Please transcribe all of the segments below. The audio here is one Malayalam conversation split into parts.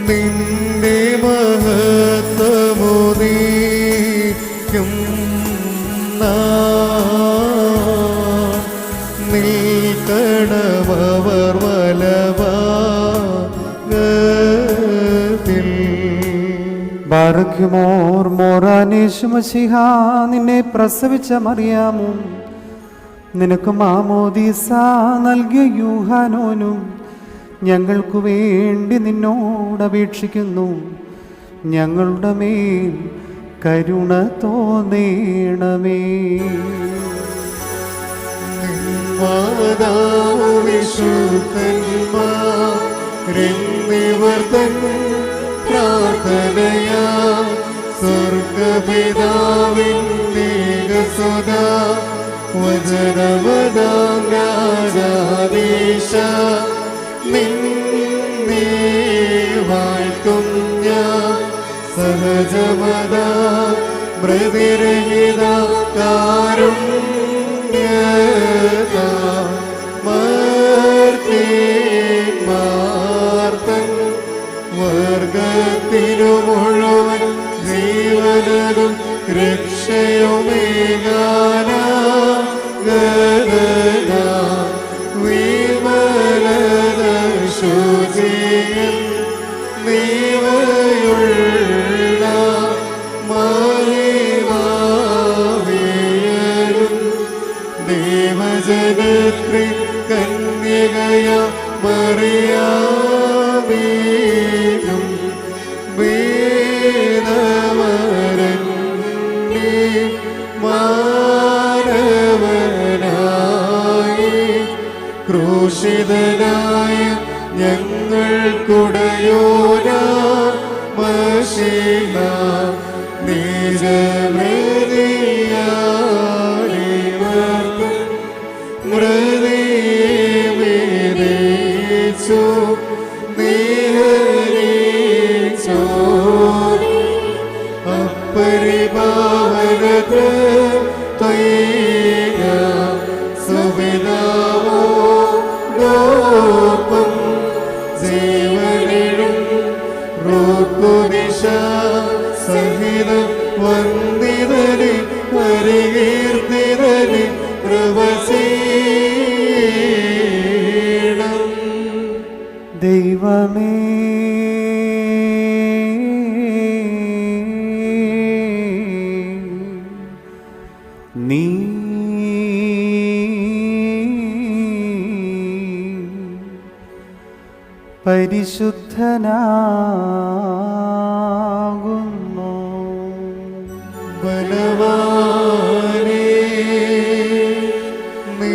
നിന്റെ മഹത്വമുദീക്കും നിൽക്കണമവർ വലഭാഗത്തിൽ. ബാറക്കുമോർ മോറാനേശു മശിഹ നിന്നെ പ്രസവിച്ച മറിയാമും നിനക്ക് മാമോദീസ നൽകിയ യൂഹാനോനും ഞങ്ങൾക്കു വേണ്ടി നിന്നോട് അപേക്ഷിക്കുന്നു. ഞങ്ങളുടെ മേൽ കരുണ തോന്നേണമേ. വിശുദ്ധന്മാരെന്നിവർ തൻ പ്രാർത്ഥനയാ സ്വർഗപിതാവിന്നേകസുത വചനവദാം രാജാധീശ നിന്നെ വാഴ്ത്തും ഞാൻ സഹജമത മൃതിരഹിത കാരുണ്യത മാർത്തൻ വർഗത്തിനു മുഴുവൻ ജീവനും രക്ഷയുമേകാന വിമലത ശുചിയൻ നീവയുള്ള മഹിമാവിയരും ദേവജനത്രി കന്യകയ മറിയാമീനും വേദവരൻ മാനവനായി ക്രൂശിതനായ ഞങ്ങൾക്കുടയോനാ മശീഹ നിജമൃതിയാണിവർക്കും മൃതിമേരീച്ചു നീഹരീച്ചോ അപ്പരിഭാവനത ത്വയ്യ സുവിധാവോ ലോപം ജീവനിഴും റൂക്കുദിശ സഹിതം വന്ദിതനെ പരികീർത്തിതനെ പ്രവസീണം. ദൈവമേ നീ പരിശുദ്ധനാകുന്നു. ബലവാനേ നീ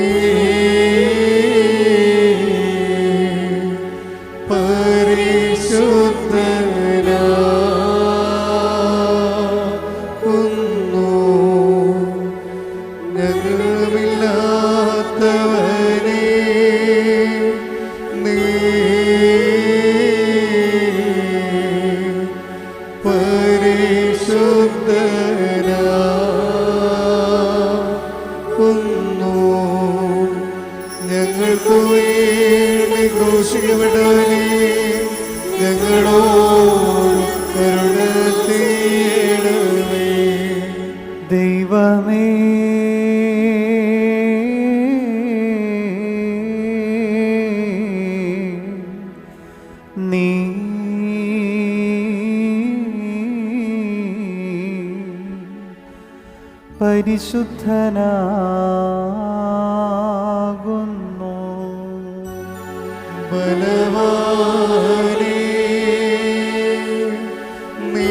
പരിശുദ്ധനാകുന്നു. ഞങ്ങളുമില്ലാത്തവനേ നീ പരിശുദ്ധനാകുന്നു. ഞങ്ങൾക്ക് വേണ്ടി ക്രൂശിക്കപ്പെട്ടവനേ ഞങ്ങളോട് കരുണ ചെയ്യണമേ. ദൈവമേ നീ പരിശുദ്ധനാകുന്നു. ബലവാനേ നീ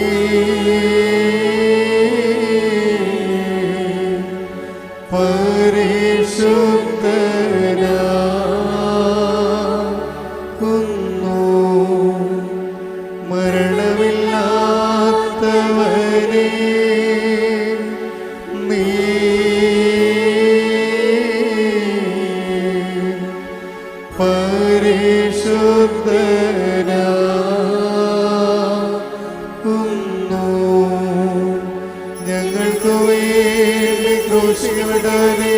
പരിശുദ്ധനാകുന്നു. മരണമില്ലാത്തവനേ നീ പരിശുദ്ധനാകുന്നു. ഞങ്ങൾക്ക് വേണ്ടി ക്രൂശിക്കപ്പെട്ടവനേ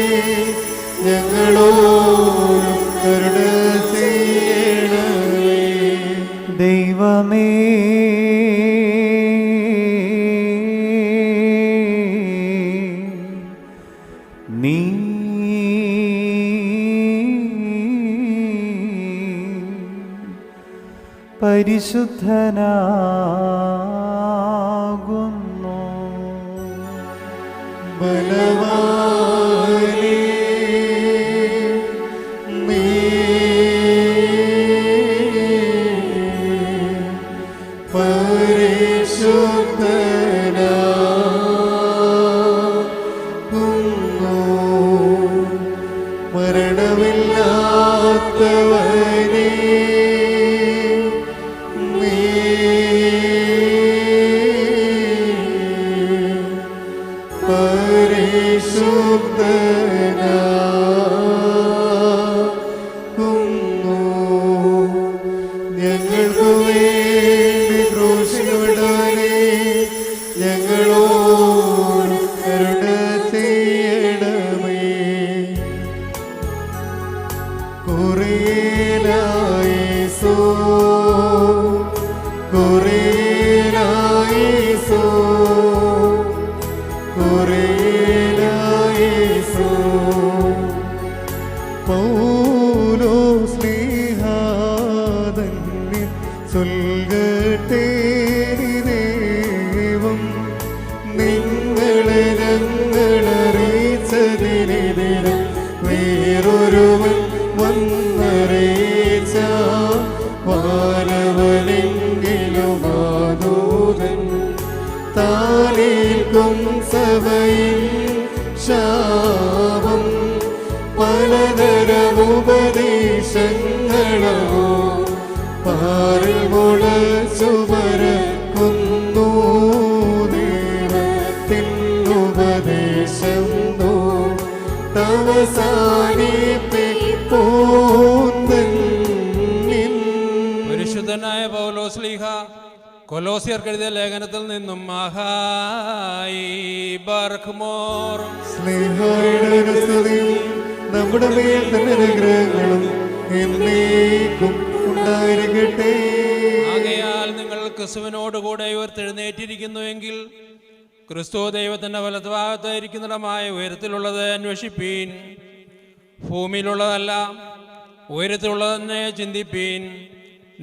ഞങ്ങളോട് കരുണ ചെയ്യണമേ. ദൈവമേ ദൈവമേ, നീ പരിശുദ്ധനാകുന്നു. ബലവാനേ, നീ പരിശുദ്ധനാകുന്നു. മരണമില്ലാത്തവനേ, നീ പരിശുദ്ധനാകുന്നു. ഞങ്ങൾക്ക് വേണ്ടി ക്രൂശിക്കപ്പെട്ടവനേ, ഞങ്ങളോട് കരുണ ചെയ്യണമേ. കുറിയേലായേസോ, കുറിയേലായേസോ, കുറിയേലായേസോ. പൗലോസ് സ്നേഹാധന്യം ചൊൽകട്ടെ ദൈവം, നിങ്ങളെ ഞങ്ങളറിയിച്ചതിനെതിരെ വേറൊരുവൻ വന്നറിയിച്ച വാനവനെങ്കിലും ആദൂതൻ താനേൽക്കും സഭയിൽ ശാപം. പലതരമുപദേശങ്ങളോ പാറിൽ മുളച്ചു പരക്കുന്നു. ദൈവത്തിൻ ഉപദേശം അവസാനിപ്പിപ്പോന്നിൻ. പരിശുദ്ധനായ പൗലോസ് ശ്ലീഹ കൊലോസ്യർക്ക് എഴുതിയ ലേഖനത്തിൽ നിന്നും മഹായി ബർഖ്മോർ. സ്നേഹയുടെ സ്തുതിയും നമ്മുടെ മേൽ തന്നെ അനുഗ്രഹങ്ങളും എന്നേക്കും ഉണ്ടായിരിക്കട്ടെ. ആകയാൽ നിങ്ങൾ ക്രിസ്തുവിനോടുകൂടെ ഉയർത്തെഴുന്നേറ്റിരിക്കുന്നുവെങ്കിൽ ക്രിസ്തു ദൈവത്തിൻ്റെ വലതുഭാഗത്തായിരിക്കുന്നിടമായ ഉയരത്തിലുള്ളത് അന്വേഷിപ്പീൻ. ഭൂമിയിലുള്ളതല്ല, ഉയരത്തിലുള്ളതെന്നെ ചിന്തിപ്പീൻ.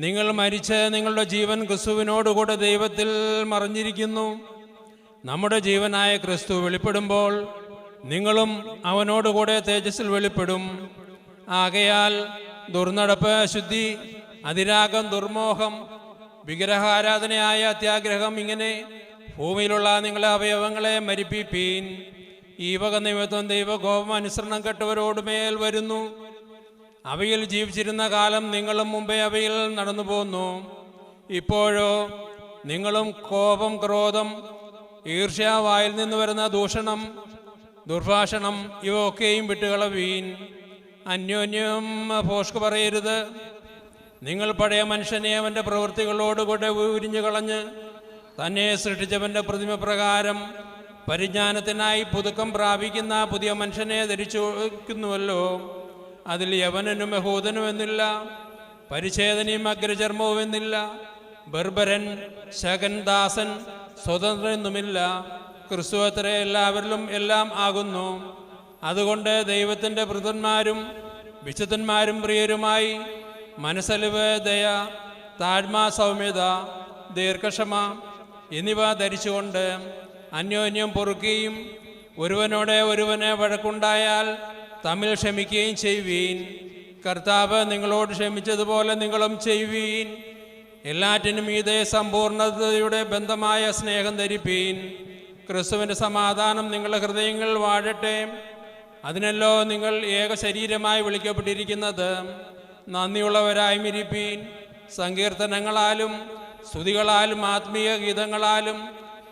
നിങ്ങൾ മരിച്ച് നിങ്ങളുടെ ജീവൻ ക്രിസ്തുവിനോടുകൂടെ ദൈവത്തിൽ മറഞ്ഞിരിക്കുന്നു. നമ്മുടെ ജീവനായ ക്രിസ്തു വെളിപ്പെടുമ്പോൾ നിങ്ങളും അവനോടുകൂടെ തേജസ്സിൽ വെളിപ്പെടും. ആകയാൽ ദുർനടപ്പ്, അശുദ്ധി, അതിരാഗം, ദുർമോഹം, വിഗ്രഹാരാധനയായ അത്യാഗ്രഹം, ഇങ്ങനെ ഭൂമിയിലുള്ള നിങ്ങളെ അവയവങ്ങളെ മരിപ്പിപ്പീൻ. ഈ വക നിമിത്തം ദൈവകോപം അനുസരണം കെട്ടവരോടുമേൽ വരുന്നു. അവയിൽ ജീവിച്ചിരുന്ന കാലം നിങ്ങളും മുമ്പേ അവയിൽ നടന്നു പോന്നു. ഇപ്പോഴോ നിങ്ങളും കോപം, ക്രോധം, ഈർഷ്യ, വായിൽ നിന്ന് വരുന്ന ദൂഷണം, ദുർഭാഷണം ഇവ ഒക്കെയും വിട്ടുകളവീൻ. അന്യോന്യം ഭോഷ്ക് പറയരുത്. നിങ്ങൾ പഴയ മനുഷ്യനെ അവൻ്റെ പ്രവൃത്തികളോടുകൂടെ ഉരിഞ്ഞു കളഞ്ഞ് തന്നെ സൃഷ്ടിച്ചവൻ്റെ പ്രതിമ പ്രകാരം പരിജ്ഞാനത്തിനായി പുതുക്കം പ്രാപിക്കുന്ന പുതിയ മനുഷ്യനെ ധരിച്ചു വയ്ക്കുന്നുവല്ലോ. അതിൽ യവനനും യഹൂദനും എന്നില്ല, പരിച്ഛേദനയും അഗ്രചർമ്മവും എന്നില്ല, ബർബരൻ, ശകൻ, ദാസൻ, സ്വതന്ത്രനെന്നുമില്ല. ക്രിസ്തു അത്ര എല്ലാവരിലും എല്ലാം ആകുന്നു. അതുകൊണ്ട് ദൈവത്തിൻ്റെ വൃതന്മാരും വിശുദ്ധന്മാരും പ്രിയരുമായി മനസ്സലിവ്, ദയ, താഴ്മ, സൗമ്യത, ദീർഘക്ഷമ എന്നിവ ധരിച്ചുകൊണ്ട് അന്യോന്യം പൊറുക്കുകയും ഒരുവനോടെ ഒരുവന് വഴക്കുണ്ടായാൽ തമ്മിൽ ക്ഷമിക്കുകയും ചെയ്യുവീൻ. കർത്താവ് നിങ്ങളോട് ക്ഷമിച്ചതുപോലെ നിങ്ങളും ചെയ്യുവീൻ. എല്ലാറ്റിനും മീതെ സമ്പൂർണ്ണതയുടെ ബന്ധമായ സ്നേഹം ധരിപ്പീൻ. ക്രിസ്തുവിൻ്റെ സമാധാനം നിങ്ങളുടെ ഹൃദയങ്ങളിൽ വാഴട്ടെ. അതിനല്ലോ നിങ്ങൾ ഏക ശരീരമായി വിളിക്കപ്പെട്ടിരിക്കുന്നത്. നന്ദിയുള്ളവരായി ഇരിപ്പീൻ. സങ്കീർത്തനങ്ങളാലും സ്തുതികളാലും ആത്മീയ ഗീതങ്ങളാലും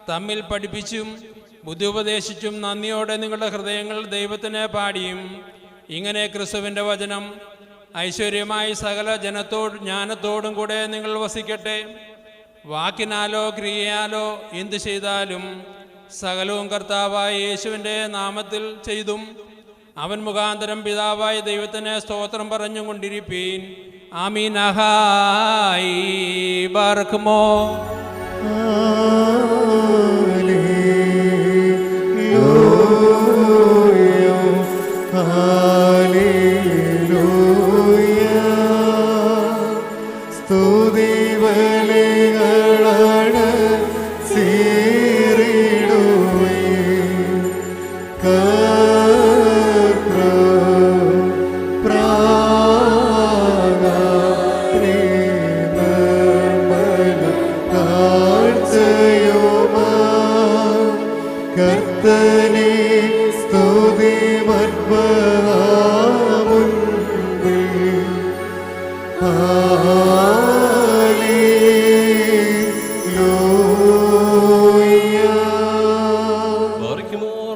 തമ്മിൽ പഠിപ്പിച്ചും ബുദ്ധി ഉപദേശിച്ചും നന്ദിയോടെ നിങ്ങളുടെ ഹൃദയങ്ങൾ ദൈവത്തിന് പാടിയും ഇങ്ങനെ ക്രിസ്തുവിൻ്റെ വചനം ഐശ്വര്യമായി സകല ജ്ഞാനത്തോടും കൂടെ നിങ്ങൾ വസിക്കട്ടെ. വാക്കിനാലോ ക്രിയയാലോ എന്തു ചെയ്താലും സകലവും കർത്താവായ യേശുവിൻ്റെ നാമത്തിൽ ചെയ്തും അവൻ മുഖാന്തരം പിതാവായ ദൈവത്തിന് സ്തോത്രം പറഞ്ഞും കൊണ്ടിരിപ്പീൻ. ആമീനഹായി ബാർക്കുമോ.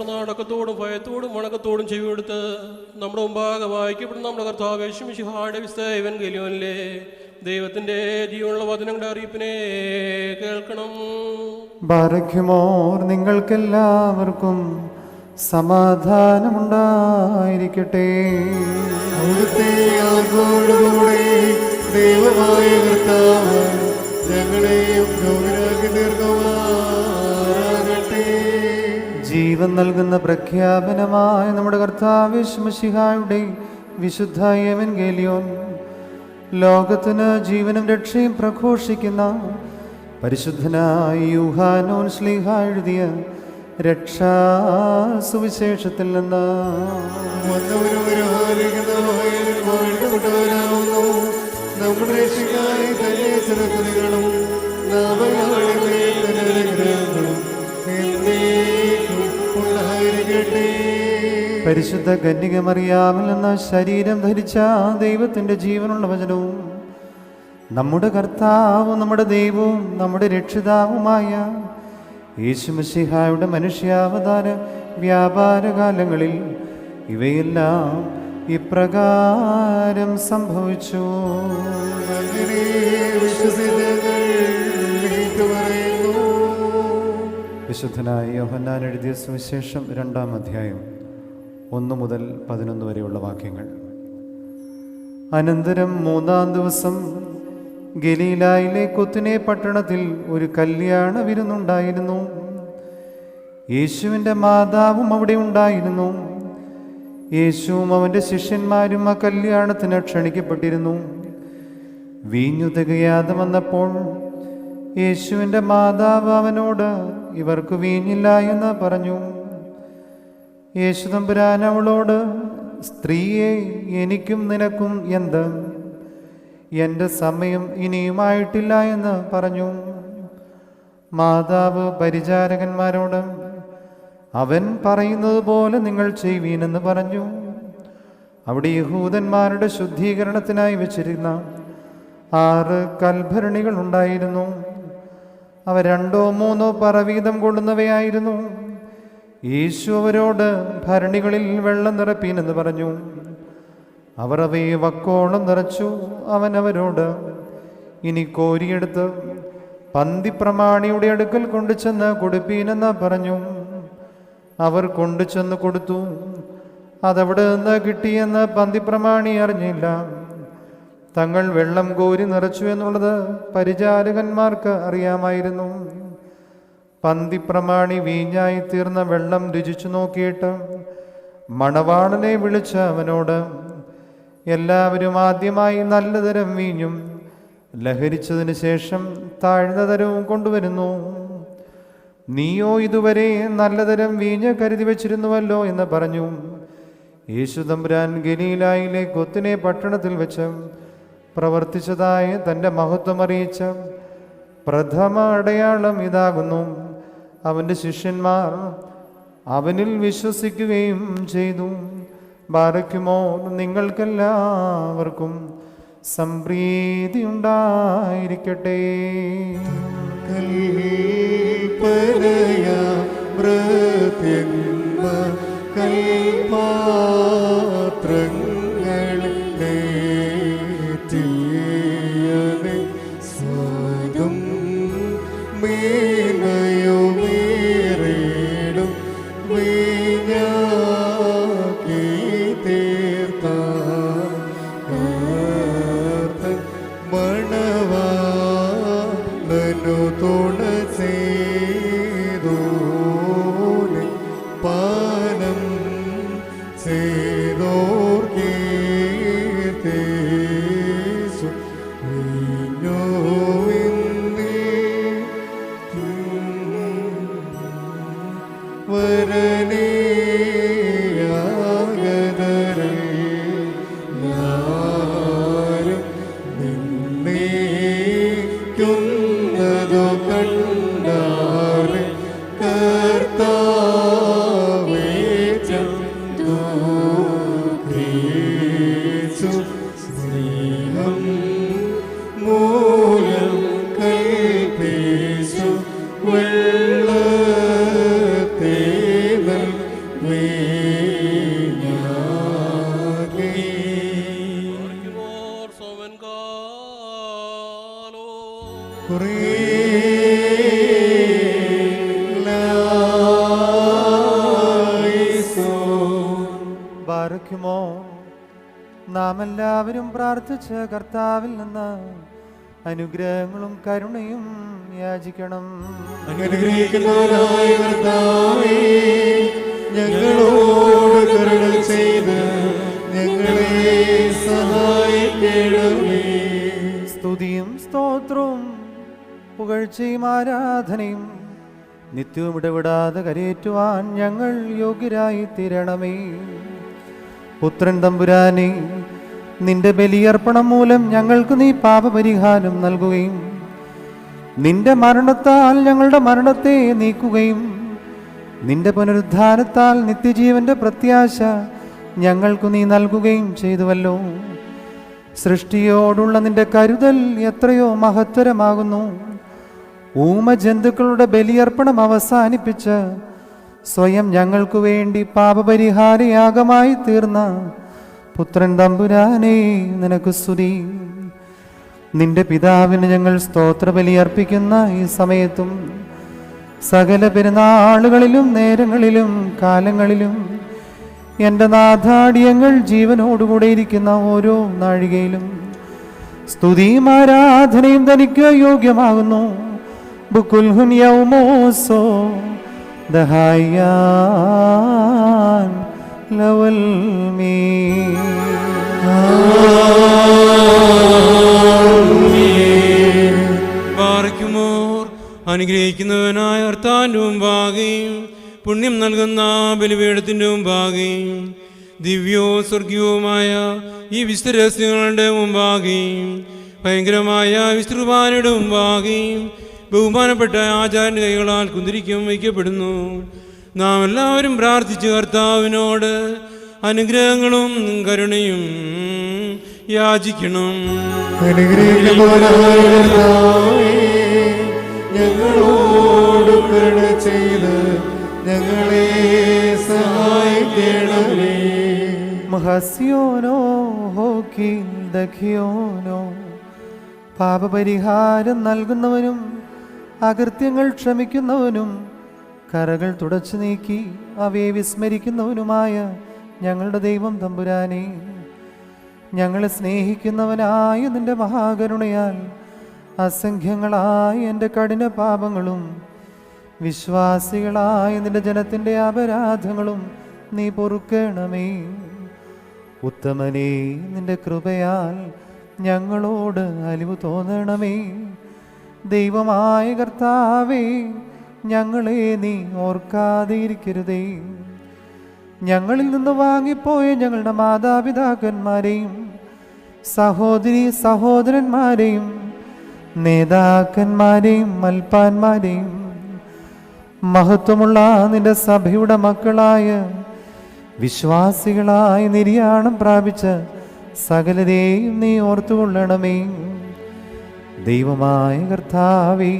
നാടകത്തോടും ഭയത്തോടും വണക്കത്തോടും ചെവിയെടുത്ത് നമ്മുടെ മുമ്പാകെ വായിക്കപ്പെടുന്ന നമ്മുടെ കർത്താവ് മിശിഹായുടെ വിശുദ്ധ എവൻഗേലിയോനിലെ ദൈവത്തിന്റെ ജീവനുള്ള വചനങ്ങളുടെ അറിയിപ്പിനെ കേൾക്കണം. ബാരഖ്യമോർ നിങ്ങൾക്കെല്ലാവർക്കും സമാധാനമുണ്ടായിരിക്കട്ടെ. അവിടുത്തെ ആത്മാവോടുകൂടെ ദൈവമായ കർത്താവ് ഞങ്ങളെയും രോഗിയാക്കി തീർക്കുമാറാകട്ടെ. ജീവൻ നൽകുന്ന പ്രഖ്യാപനമായ നമ്മുടെ കർത്താവ് മിശിഹായുടെ വിശുദ്ധ എവൻഗേലിയോൻ ലോകത്തിന് ജീവനും രക്ഷയും പ്രഘോഷിക്കുന്ന പരിശുദ്ധനായ യൂഹാനോൻ ശ്ലീഹ എഴുതിയ രക്ഷാ സുവിശേഷത്തിൽ നിന്ന് നമ്മുടെ രക്ഷയ്ക്കായി തന്നെ ചെറുത്തുകളും പരിശുദ്ധ കന്യക മറിയാമിൽ നിന്ന് ശരീരം ധരിച്ച ദൈവത്തിൻ്റെ ജീവനുള്ള വചനവും നമ്മുടെ കർത്താവും നമ്മുടെ ദൈവവും നമ്മുടെ രക്ഷിതാവുമായ യേശുമിശിഹായുടെ മനുഷ്യാവതാര വ്യാപാരകാലങ്ങളിൽ ഇവയെല്ലാം ഇപ്രകാരം സംഭവിച്ചു. വിശുദ്ധനായ യോഹന്നാൻ എഴുതിയ സുവിശേഷം 2-ാം അധ്യായം 1 മുതൽ 11 വരെയുള്ള വാക്യങ്ങൾ. അനന്തരം 3-ാം ദിവസം ഗലീലായിലെ കൊത്തിനെ പട്ടണത്തിൽ ഒരു കല്യാണ വിരുന്നുണ്ടായിരുന്നു. യേശുവിൻ്റെ മാതാവും അവിടെ ഉണ്ടായിരുന്നു. യേശുവും അവൻ്റെ ശിഷ്യന്മാരും ആ കല്യാണത്തിന് ക്ഷണിക്കപ്പെട്ടിരുന്നു. വീഞ്ഞു തികയാതെ വന്നപ്പോൾ യേശുവിൻ്റെ മാതാവ് അവനോട്, ഇവർക്ക് വീഞ്ഞില്ല എന്ന് പറഞ്ഞു. യേശു തമ്പുരാൻ അവളോട്, സ്ത്രീയെ, എനിക്കും നിനക്കും എന്ത്? എൻ്റെ സമയം ഇനിയുമായിട്ടില്ല എന്ന് പറഞ്ഞു. മാതാവ് പരിചാരകന്മാരോട്, അവൻ പറയുന്നത് പോലെ നിങ്ങൾ ചെയ്യുവീനെന്ന് പറഞ്ഞു. അവിടെ യഹൂദന്മാരുടെ ശുദ്ധീകരണത്തിനായി വെച്ചിരുന്ന 6 കൽഭരണികൾ ഉണ്ടായിരുന്നു. അവ 2-3 പറ വീതം കൊള്ളുന്നവയായിരുന്നു. യേശു അവരോട്, ഭരണികളിൽ വെള്ളം നിറപ്പീനെന്ന് പറഞ്ഞു. അവർ അവയെ വക്കോളം നിറച്ചു. അവൻ അവരോട്, ഇനി കോരിയെടുത്ത് പന്തിപ്രമാണിയുടെ അടുക്കൽ കൊണ്ടുചെന്ന് കൊടുപ്പീനെന്ന് പറഞ്ഞു. അവർ കൊണ്ടുചെന്ന് കൊടുത്തു. അതവിടെ നിന്ന് കിട്ടിയെന്ന് പന്തിപ്രമാണി അറിഞ്ഞില്ല. തങ്ങൾ വെള്ളം കോരി നിറച്ചു എന്നുള്ളത് പരിചാരകന്മാർക്ക് അറിയാമായിരുന്നു. പന്തിപ്രമാണി വീഞ്ഞായി തീർന്ന വെള്ളം രുചിച്ചു നോക്കിയിട്ട് മണവാളനെ വിളിച്ച് അവനോട്, എല്ലാവരും ആദ്യമായി നല്ലതരം വീഞ്ഞും ലഹരിച്ചതിന് ശേഷം താഴ്ന്ന തരവും കൊണ്ടുവരുന്നു. നീയോ ഇതുവരെ നല്ലതരം വീഞ്ഞ് കരുതി വച്ചിരുന്നുവല്ലോ എന്ന് പറഞ്ഞു. യേശു തമ്പുരാൻ ഗലീലായിലെ കൊത്തിനെ പട്ടണത്തിൽ വെച്ച് പ്രവർത്തിച്ചതായ തൻ്റെ മഹത്വം അറിയിച്ച പ്രഥമ അടയാളം ഇതാകുന്നു. അവൻ്റെ ശിഷ്യന്മാർ അവനിൽ വിശ്വസിക്കുകയും ചെയ്തു. ബാരക്കുമോ, നിങ്ങൾക്കെല്ലാവർക്കും സംപ്രീതി ഉണ്ടായിരിക്കട്ടെ. സ്വതും മേനയോ മേറേടും വീഞ്ഞാക്കി തീർത്ത കർത്തൻ എന്നതു കണ്ടാറെ കർത്താവേ ദുഃഖിച്ചു സ്നേഹം മൂലം കൽപ്പിച്ചു വെള്ളത്തെ ഓർ സോമൻ കാലോ ബാരക്കുമോ നാം എല്ലാവരും പ്രാർത്ഥിച്ച് കർത്താവിൽ നിന്ന് അനുഗ്രഹങ്ങളും കരുണയും യാചിക്കണം. അനുഗ്രഹിക്കുന്നവനായ കർത്താവേ, ഞങ്ങളോട് കരുണ ചെയ്ത് ഞങ്ങളെ സഹായിക്കണമേ. സ്തുതിയും സ്തോത്രവും പുകഴ്ചയും ആരാധനയും നിത്യവും ഇടവിടാതെ കരയേറ്റുവാൻ ഞങ്ങൾ യോഗ്യരായി തീരണമേ. പുത്രൻ തമ്പുരാനെ, നിന്റെ ബലിയർപ്പണം മൂലം ഞങ്ങൾക്ക് നീ പാപപരിഹാരം നൽകുകയും നിന്റെ മരണത്താൽ ഞങ്ങളുടെ മരണത്തെ നീക്കുകയും നിന്റെ പുനരുദ്ധാനത്താൽ നിത്യജീവന്റെ പ്രത്യാശ ഞങ്ങൾക്ക് നീ നൽകുകയും ചെയ്തുവല്ലോ. സൃഷ്ടിയോടുള്ള നിന്റെ കരുതൽ എത്രയോ മഹത്തരമാകുന്നു. ഊമജന്തുക്കളുടെ ബലിയർപ്പണം അവസാനിപ്പിച്ച് സ്വയം ഞങ്ങൾക്ക് വേണ്ടി പാപപരിഹാരയാഗമായി തീർന്ന പുത്രൻ തമ്പുരാനെ, നിനക്ക് സ്തുതി. നിന്റെ പിതാവിന് ഞങ്ങൾ സ്തോത്രബലി അർപ്പിക്കുന്ന ഈ സമയത്തും സകല പെരുന്നാളുകളിലും നേരങ്ങളിലും കാലങ്ങളിലും എൻ്റെ നാഥാടിയങ്ങൾ ജീവനോടുകൂടെ ഇരിക്കുന്ന ഓരോ നാഴികയിലും സ്തുതിയും ആരാധനയും തനിക്ക് യോഗ്യമാകുന്നു. ബുക്കുൽഹുൻ യൗമോസോ ദഹായാൻ ലവൽ മീ. ബാറയ്ക്കുമോർ അനുഗ്രഹിക്കുന്നവനായ കർത്താവിൻ്റെ മുമ്പാകെയും പുണ്യം നൽകുന്ന ബലിപീഠത്തിൻ്റെ മുമ്പാകെയും ദിവ്യവും സ്വർഗീയവുമായ ഈ വിശുദ്ധരഹസ്യങ്ങളുടെ മുമ്പാകെയും ഭയങ്കരമായ വിസ്തൃപാനയുടെ മുമ്പാകെയും ബഹുമാനപ്പെട്ട ആചാര്യ കൈകളാൽ കുന്തിരിക്കും വയ്ക്കപ്പെടുന്നു. നാം എല്ലാവരും പ്രാർത്ഥിച്ച് കർത്താവിനോട് അനുഗ്രഹങ്ങളും കരുണയും യാചിക്കണം. അനുഗ്രഹിക്കുന്നവനായ കർത്താവേ, ഞങ്ങളോട് കരുണ ചെയ്ത് ഞങ്ങളെ സഹായിക്കണമേ. മഹസ്യോനോ ഹോക്കിൽ ദഖിയോനോ, പാപപരിഹാരം നൽകുന്നവനും അകൃത്യങ്ങൾ ക്ഷമിക്കുന്നവനും കറകൾ തുടച്ചു നീക്കി അവയെ വിസ്മരിക്കുന്നവനുമായ ഞങ്ങളുടെ ദൈവം തമ്പുരാനെ, ഞങ്ങളെ സ്നേഹിക്കുന്നവനായ നിന്റെ മഹാകരുണയാൽ അസംഖ്യങ്ങളായ എൻ്റെ കഠിന പാപങ്ങളും വിശ്വാസികളായ നിന്റെ ജനത്തിൻ്റെ അപരാധങ്ങളും നീ പൊറുക്കണമേ. ഉത്തമനേ, നിന്റെ കൃപയാൽ ഞങ്ങളോട് അലിവ് തോന്നണമേ. ദൈവമായ കർത്താവേ, ഞങ്ങളെ നീ ഓർക്കാതെ ഇരിക്കരുതേ. ഞങ്ങളിൽ നിന്ന് വാങ്ങിപ്പോയ ഞങ്ങളുടെ മാതാപിതാക്കന്മാരെയും സഹോദരി സഹോദരന്മാരെയും നേതാക്കന്മാരെയും മൽപ്പാന്മാരെയും മഹത്വമുള്ള നിന്റെ സഭയുടെ മക്കളായ വിശ്വാസികളായ നിര്യാണം പ്രാപിച്ച സകലരെയും നീ ഓർത്തുകൊള്ളണമേ. ദൈവമായ കർത്താവേ,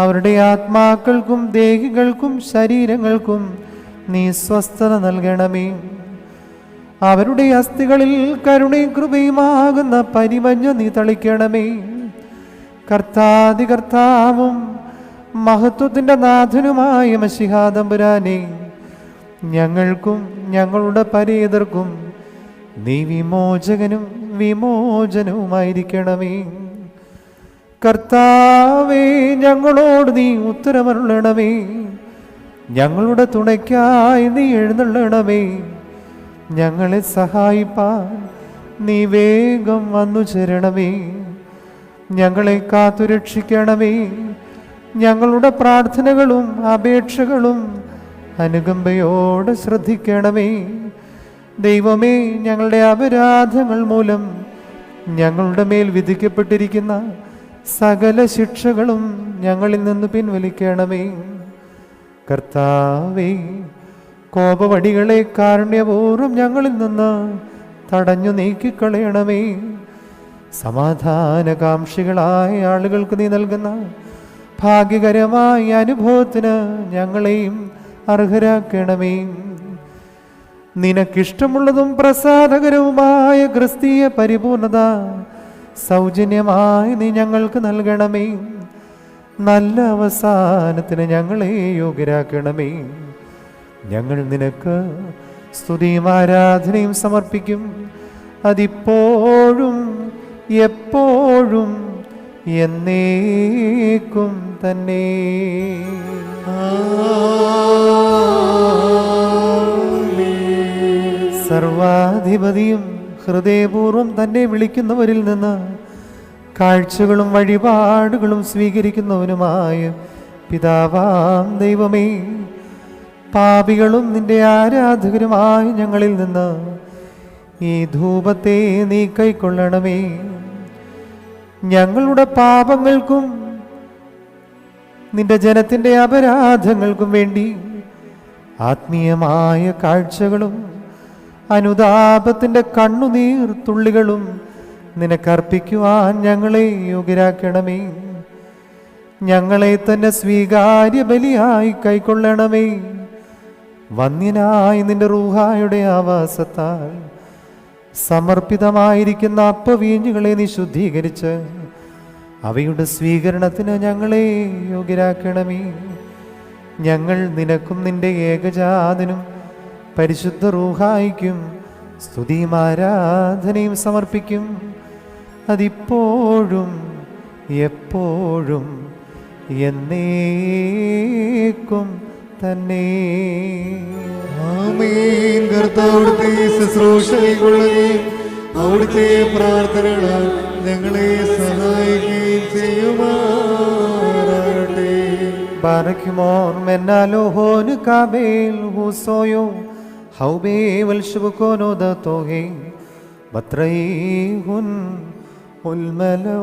അവരുടെ ആത്മാക്കൾക്കും ദേഹികൾക്കും ശരീരങ്ങൾക്കും നീ സ്വസ്ഥത നൽകണമേ. അവരുടെ അസ്ഥികളിൽ കരുണയും കൃപയുമാകുന്ന പരിമഞ്ഞ നീ തളിക്കണമേ. കർത്താവും മഹത്വത്തിൻ്റെ നാഥനുമായ മശിഹാ തമ്പുരാനെ, ഞങ്ങൾക്കും ഞങ്ങളുടെ പരേതർക്കും നീ വിമോചകനും വിമോചനവുമായിരിക്കണമേ. കർത്താവേ, ഞങ്ങളോട് നീ ഉത്തരമരുളണമേ. ഞങ്ങളുടെ തുണയ്ക്കായി നീ എഴുന്നള്ളണമേ. ഞങ്ങളെ സഹായിപ്പാൻ നീ വേഗം വന്നു ചേരണമേ. ഞങ്ങളെ കാത്തുരക്ഷിക്കണമേ. ഞങ്ങളുടെ പ്രാർത്ഥനകളും അപേക്ഷകളും അനുകമ്പയോടെ ശ്രദ്ധിക്കണമേ. ദൈവമേ, ഞങ്ങളുടെ അപരാധങ്ങൾ മൂലം ഞങ്ങളുടെ മേൽ വിധിക്കപ്പെട്ടിരിക്കുന്ന സകല ശിക്ഷകളും ഞങ്ങളിൽ നിന്ന് പിൻവലിക്കണമേ. കർത്താവേ, കോപവടികളെ കാരുണ്യപൂർവ്വം ഞങ്ങളിൽ നിന്ന് തടഞ്ഞു നീക്കിക്കളയണമേ. സമാധാനകാംക്ഷികളായ ആളുകൾക്ക് നീ നൽകുന്ന ഭാഗ്യകരമായ അനുഭവത്തിന് ഞങ്ങളെയും അർഹരാക്കണമേ. നിനക്കിഷ്ടമുള്ളതും പ്രസാദകരവുമായ ക്രിസ്തീയ പരിപൂർണത സൗജന്യമായി നീ ഞങ്ങൾക്ക് നൽകണമേ. നല്ല അവസാനത്തിന് ഞങ്ങളെ യോഗ്യരാക്കണമേ. ഞങ്ങൾ നിനക്ക് സ്തുതിയും ആരാധനയും സമർപ്പിക്കും, അതിപ്പോഴും എപ്പോഴും എന്നേക്കും തന്നെ. സർവാധിപതിയും ഹൃദയപൂർവ്വം തന്നെ വിളിക്കുന്നവരിൽ നിന്ന് കാഴ്ചകളും വഴിപാടുകളും സ്വീകരിക്കുന്നവനുമായ പിതാവാം ദൈവമേ, പാപികളും നിന്റെ ആരാധകരുമായ ഞങ്ങളിൽ നിന്ന് ഈ ധൂപത്തെ നീ കൈക്കൊള്ളണമേ. ഞങ്ങളുടെ പാപങ്ങൾക്കും നിന്റെ ജനത്തിൻ്റെ അപരാധങ്ങൾക്കും വേണ്ടി ആത്മീയമായ കാഴ്ചകളും അനുതാപത്തിൻ്റെ കണ്ണുനീർ തുള്ളികളും നിനക്കർപ്പിക്കുവാൻ ഞങ്ങളെ യോഗ്യരാക്കണമേ. ഞങ്ങളെ തന്നെ സ്വീകാര്യ ബലിയായി കൈക്കൊള്ളണമേ. വന്യനായ നിന്റെ റൂഹായുടെ ആവാസത്താൽ സമർപ്പിതമായിരിക്കുന്ന അപ്പവീഞ്ഞുകളെ നീ ശുദ്ധീകരിച്ച് അവയുടെ സ്വീകരണത്തിന് ഞങ്ങളെ യോഗ്യരാക്കണമേ. ഞങ്ങൾ നിനക്കും നിന്റെ ഏകജാതനും പരിശുദ്ധ റൂഹായിക്കും സ്തുതിയും ആരാധനയും സമർപ്പിക്കും, അതിപ്പോഴും എപ്പോഴും എന്നേക്കും തന്നെ. ആമേൻ. കർത്താവിടുത്തെ ശുശ്രൂഷ കൈക്കൊള്ളുകയും അവിടുത്തെ പ്രാർത്ഥനകളാൽ ഞങ്ങളെ സഹായിക്കുകയും ചെയ്യുമാറാകട്ടെ. ബാരക്കുമോർ മെന്നാലോഹോൻ കാബേൽ ഹുസോയോ ഹൗബേ വൽശുബുക്കോനോ ദത്തോഹേ ബത്രൈഹുൻ ഉൽമലോലം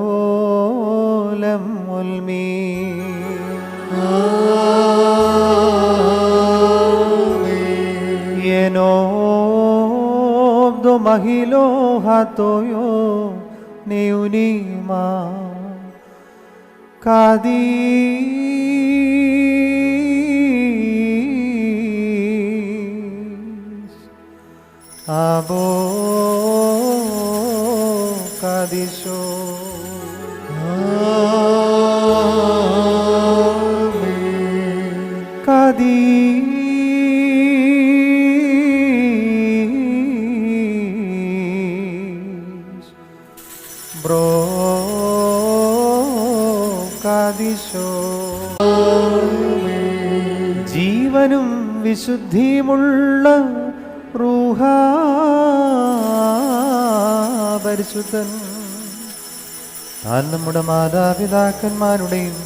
ഉൽമീ. Yenobdo mahilo hatoyo neunima Kadis abo Kadisho. Kadis bro Kadisho. ജീവനും വിശുദ്ധിയുമുള്ള റൂഹാ പരിശുദ്ധൻ താൻ നമ്മുടെ മാതാപിതാക്കന്മാരുടെയും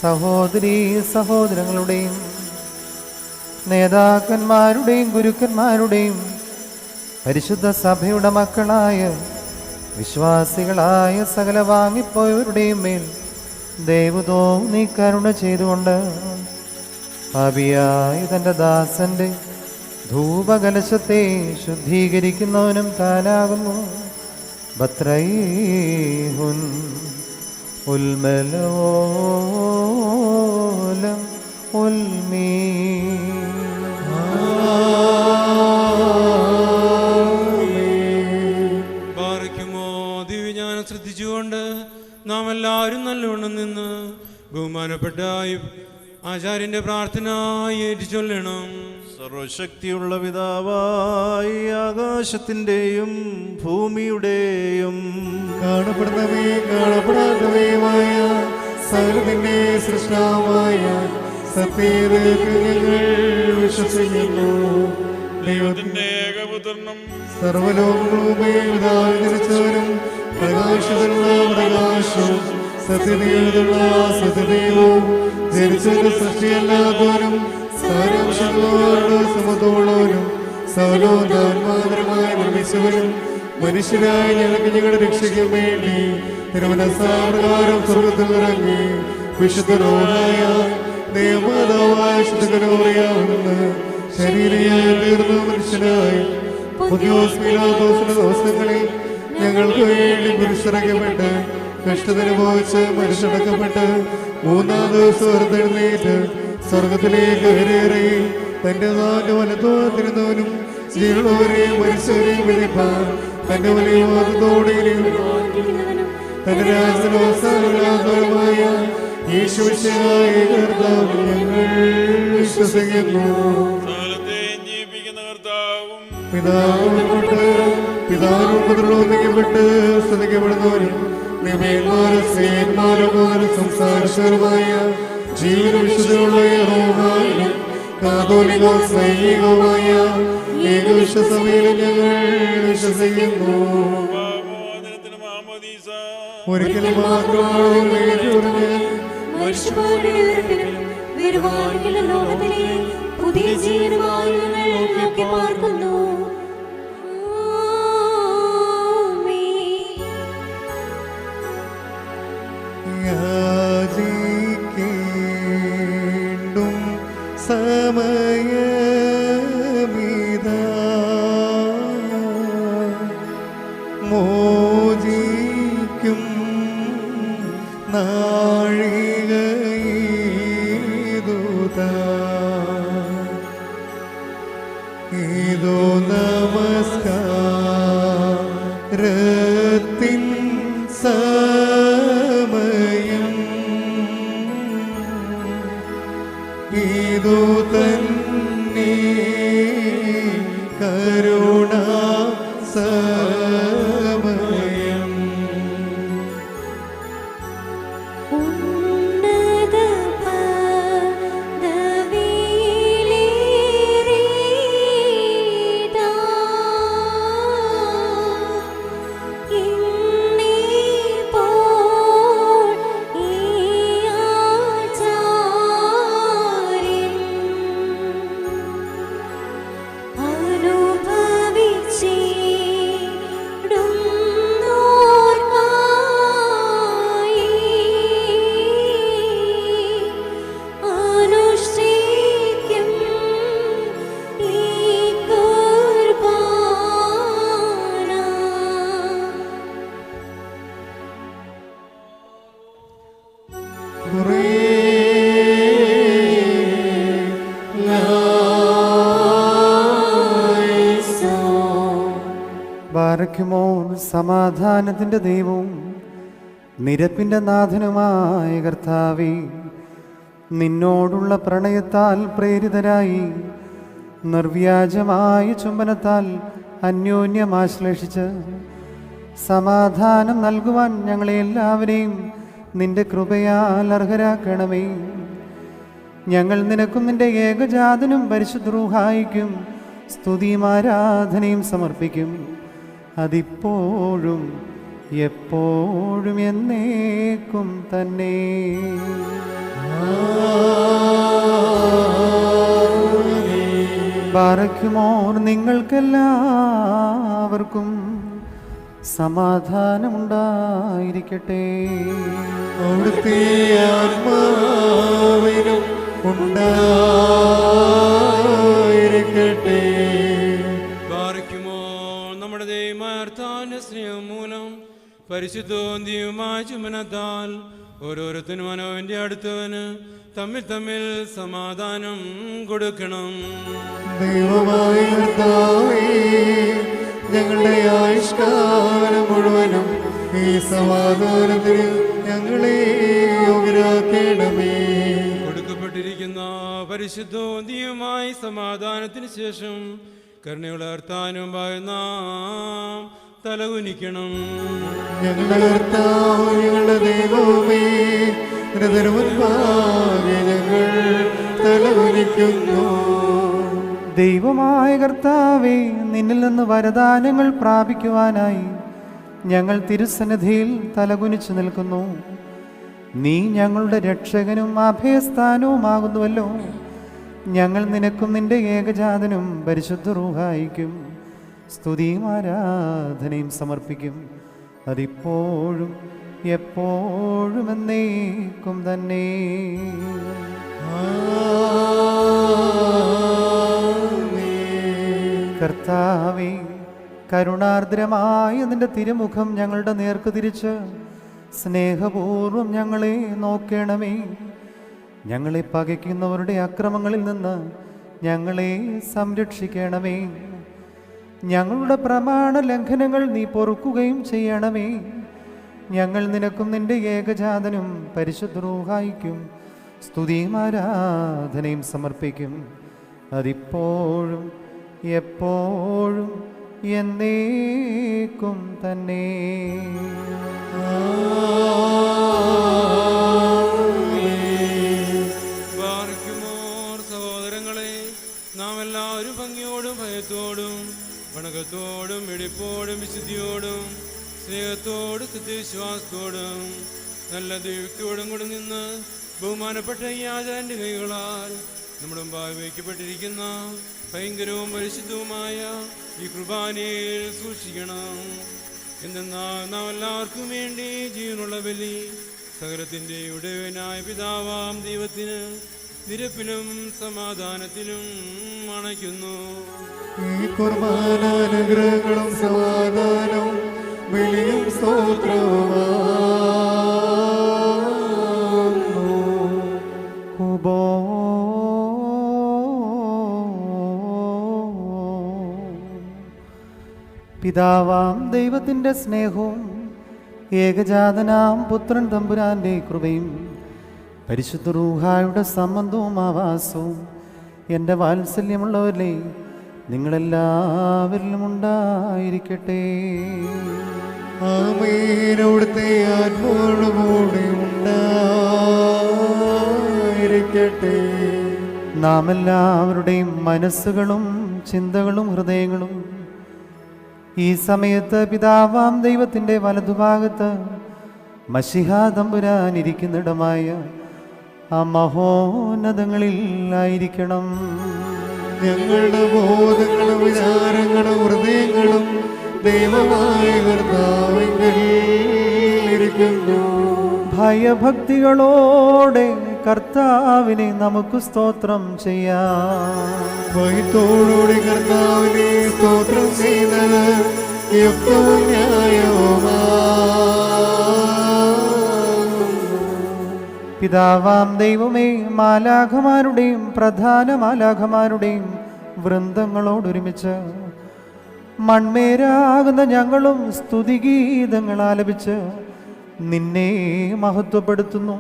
സഹോദരീ സഹോദരങ്ങളുടെയും നേതാക്കന്മാരുടെയും ഗുരുക്കന്മാരുടെയും പരിശുദ്ധ സഭയുടെ മക്കളായ വിശ്വാസികളായ സകല വാങ്ങിപ്പോയവരുടെയും മേൽ ദൈവതോ നീ കരുണ ചെയ്തുകൊണ്ട് പാപിയായ തൻ്റെ ദാസന്റെ ധൂപകലശത്തെ ശുദ്ധീകരിക്കുന്നവനും താനാകുന്നു. ബത്രൈഹുൻ ഉൽമലോലം ഉൽമീ. ബാറയ്ക്കുമോ ദിവ്യജ്ഞാനം ശ്രദ്ധിച്ചുകൊണ്ട് നാം എല്ലാവരും നല്ലവണ്ണം നിന്ന് ബഹുമാനപ്പെട്ട ആചാര്യന്റെ പ്രാർത്ഥന ഏറ്റുചൊല്ലണം. സർവശക്തിയുള്ള പിതാവായി ആകാശത്തിൻ്റെയും ഭൂമിയുടെയും കാണപ്പെടുന്നവയും കാണപ്പെടാത്തവയുമായ സകലത്തിന്റെ സൃഷ്ടാവായ സത്യത്തിൽ ഞങ്ങൾ വിശ്വസിക്കുന്നു. ദൈവത്തിന്റെ ഏകപുത്രനും സർവലോകങ്ങളുമേൽ ജനിച്ചവനും പ്രകാശത്തിലുള്ള പ്രകാശവും സത്യതയുള്ള സത്യദൈവവും ജനിച്ചവന്റെ സൃഷ്ടിയല്ലാത്തവനും സാരാംശങ്ങളോട് സമത്തോളവനും സകലോന്മാതരമായി നിർമ്മിച്ചവനും മനുഷ്യരായ ഞങ്ങൾക്ക് ഞങ്ങളുടെ രക്ഷയ്ക്ക് വേണ്ടി തിരുമനസാപ്രകാരം സ്വർഗത്തിൽ ഇറങ്ങി വിശുദ്ധരോടായ ദേവമാതാവായ ശുദ്ധകരോറിയാവുന്ന ശരീരയായി തീർന്ന മനുഷ്യനായി പുതിയോസ് പീലാത്തോസിന്റെ ദിവസങ്ങളിൽ ഞങ്ങൾക്ക് വേണ്ടി കുരിശിറക്കപ്പെട്ട് കഷ്ടതനുഭവിച്ച് മരിച്ചടക്കപ്പെട്ട് മൂന്നാം ദിവസം ഉയർത്തെഴുന്നേറ്റ് സ്വർഗത്തിലേക്ക് കയറി തന്റെ നാല് വലത്തോത്തിരുന്നവനും ജീവനവരെയും മരിച്ചവരെയും വിധിപ്പാൻ തന്റെ വലിയ വാദത്തോടെ തന്റെ രാജനോത്സാഹമായ യേശുവിശേഷമായ കർത്താവ് ഞങ്ങൾ വിശ്വസിക്കുന്നു. പിതാവിനോട് സ്തുതിക്കപ്പെടുന്നവരും നിമയന്മാരും സ്നേഹന്മാരും സംസാരിച്ചവരുമായ ജീവന വിശുദ്ധമുള്ള യഹോവയിലും കാതോലികവും സൈനികവുമായ ഏകവിശ്വസഭയിലും ഞങ്ങൾ വിശ്വസിക്കുന്നു. ഒരിക്കലും മാത്രമാണ് പുതിയ ജീവനുമായി ഞങ്ങൾ പാർക്കുന്നു. യാചിക്കേണ്ടും സമയമിതാ മോചിക്കും നാഴികയിതുതാ ഇതോ നമസ്കാരത്തിൻ സമയം ഇതു തന്നെ കരുണ സമയം ഉന്നത പദവിയിലേറിയിതാ ഇന്നിപ്പോൾ ഈ ആചാര്യൻ അനുഭവിച്ചിടുന്നോർക്കായി അനുഷ്ഠിക്കും ഈ കുർബാന. ബാരക്കുമോൻ സമാധാനത്തിൻ്റെ ദൈവവും നിരപ്പിൻ്റെ നാഥനുമായ കർത്താവേ, നിന്നോടുള്ള പ്രണയത്താൽ പ്രേരിതരായി നിർവ്യാജമായ ചുംബനത്താൽ അന്യോന്യമാശ്ലേഷിച്ച് സമാധാനം നൽകുവാൻ ഞങ്ങളെ എല്ലാവരെയും നിന്റെ കൃപയാൽ അർഹരാക്കണമേ. ഞങ്ങൾ നിനക്കും നിന്റെ ഏകജാതനും പരിശുദ്ധ റൂഹായിക്കും സ്തുതിയും ആരാധനയും സമർപ്പിക്കും, അതിപ്പോഴും എപ്പോഴും എന്നേക്കും തന്നെ. ബാരക്കുമോർ നിങ്ങൾക്കെല്ലാവർക്കും സമാധാനമുണ്ടായിരിക്കട്ടെ. അവിടുത്തെ ആത്മാവിനും ഉണ്ടായിരിക്കട്ടെ. നമ്മുടെ ദൈവമാർത്താന്റെ സ്നേഹം മൂലം പരിശുദ്ധോന്തിയുമായ ചുമനത്താൽ ഓരോരുത്തരും മനോവിന്റെ അടുത്തവന് തമ്മിൽ തമ്മിൽ സമാധാനം കൊടുക്കണം. ദൈവമായ കർത്താവേ, ഞങ്ങളുടെ ആയുഷ്കാലം മുഴുവനും ഈ സമാധാനത്തിന് ഞങ്ങളെ യോഗ്യരാക്കണമേ. കൊടുക്കപ്പെട്ടിരിക്കുന്ന പരിശുദ്ധോന്തിയുമായി സമാധാനത്തിന് ശേഷം കരുണയുള്ള കർത്താവിനും നാം തലകുനിക്കണം. ഞങ്ങളുടെ കർത്താവ്, ഞങ്ങളുടെ ദൈവമേ, മുൻപാകെ ഞങ്ങൾ തലകുനിക്കുന്നു. ദൈവമായ കർത്താവേ, നിന്നിൽ നിന്ന് വരദാനങ്ങൾ പ്രാപിക്കുവാനായി ഞങ്ങൾ തിരുസന്നിധിയിൽ തലകുനിച്ചു നിൽക്കുന്നു. നീ ഞങ്ങളുടെ രക്ഷകനും അഭയസ്ഥാനവുമാകുന്നുവല്ലോ. ഞങ്ങൾ നിനക്കും നിന്റെ ഏകജാതനും പരിശുദ്ധ റൂഹായിക്കും സ്തുതിയും ആരാധനയും സമർപ്പിക്കും, അതിപ്പോഴും എപ്പോഴും എന്നേക്കും തന്നെ. കർത്താവേ, കരുണാർദ്രമായ നിന്റെ തിരുമുഖം ഞങ്ങളുടെ നേർക്ക് തിരിച്ച് സ്നേഹപൂർവം ഞങ്ങളെ നോക്കണമേ. ഞങ്ങളെ പകയ്ക്കുന്നവരുടെ അക്രമങ്ങളിൽ നിന്ന് ഞങ്ങളെ സംരക്ഷിക്കണമേ. ഞങ്ങളുടെ പ്രമാണ ലംഘനങ്ങൾ നീ പൊറുക്കുകയും ചെയ്യണമേ. ഞങ്ങൾ നിനക്കും നിന്റെ ഏകജാതനും പരിശുദ്ധ റൂഹായിക്കും സ്തുതിയും ആരാധനയും സമർപ്പിക്കും. അതിപ്പോഴും എപ്പോഴും എന്നേക്കും തന്നെ. സഹോദരങ്ങളെ, നാം എല്ലാവരും ഭംഗിയോടും ഭയത്തോടും വണക്കത്തോടും വെടിപ്പോടും വിശുദ്ധിയോടും സ്നേഹത്തോടും സത്യവിശ്വാസത്തോടും നല്ല ദൈവത്തോടും കൂടെ നിന്ന് ബഹുമാനപ്പെട്ട ഈ ആചാര്യന്റെ കൈകളാൽ നമ്മുടെ മുമ്പായി വയ്ക്കപ്പെട്ടിരിക്കുന്ന ഭയങ്കരവും പരിശുദ്ധവുമായ ഈ കുർബാനയിൽ സൂക്ഷിക്കണം. എന്തെന്നാൽ നാം എല്ലാവർക്കും വേണ്ടി ജീവനുള്ള ബലി സകലത്തിൻ്റെ ഉടയവനായ പിതാവാം ദൈവത്തിന് നിരപ്പിലും സമാധാനത്തിലും അണയ്ക്കുന്നു. ഈ കുർബാന അനുഗ്രഹങ്ങളും സമാധാനവും ബലിയും സ്തോത്രവുമാകുന്നു. പിതാവാം ദൈവത്തിൻ്റെ സ്നേഹവും ഏകജാതനാം പുത്രൻ തമ്പുരാൻ്റെ കൃപയും പരിശുദ്ധ റൂഹായുടെ സംബന്ധവും ആവാസവും എൻ്റെ വാത്സല്യമുള്ളവരിലെ നിങ്ങളെല്ലാവരിലും ഉണ്ടായിരിക്കട്ടെ. ആമേൻ. അവിടുത്തെ ആത്മാവോടുകൂടി ഉണ്ടായിരിക്കട്ടെ. നാം എല്ലാവരുടെയും മനസ്സുകളും ചിന്തകളും ഹൃദയങ്ങളും ഈ സമയത്ത് പിതാവാം ദൈവത്തിൻ്റെ വലതുഭാഗത്ത് മശിഹാ തമ്പുരാൻ ഇരിക്കുന്നിടമായ ആ മഹോന്നതങ്ങളിൽ ആയിരിക്കണം. ഞങ്ങളുടെ ബോധങ്ങളും വിചാരങ്ങളും ഹൃദയങ്ങളും ദൈവമായ കർത്താവിങ്കൽ ഇരിക്കുന്നു. ഭയഭക്തികളോടെ കർത്താവിനെ നമുക്ക് സ്തോത്രം ചെയ്യാം. ഭയത്തോടുകൂടി കർത്താവിനെ സ്തോത്രം ചെയ്യുന്നത് യുക്തവും ന്യായവുമാകുന്നു. പിതാവാം ദൈവമേ, മാലാഖമാരുടെയും പ്രധാന മാലാഖമാരുടെയും വൃന്ദങ്ങളോടൊരുമിച്ച് മൺമേരാകുന്ന ഞങ്ങളും സ്തുതിഗീതങ്ങൾ ആലപിച്ച് നിന്നെ മഹത്വപ്പെടുത്തുന്നു.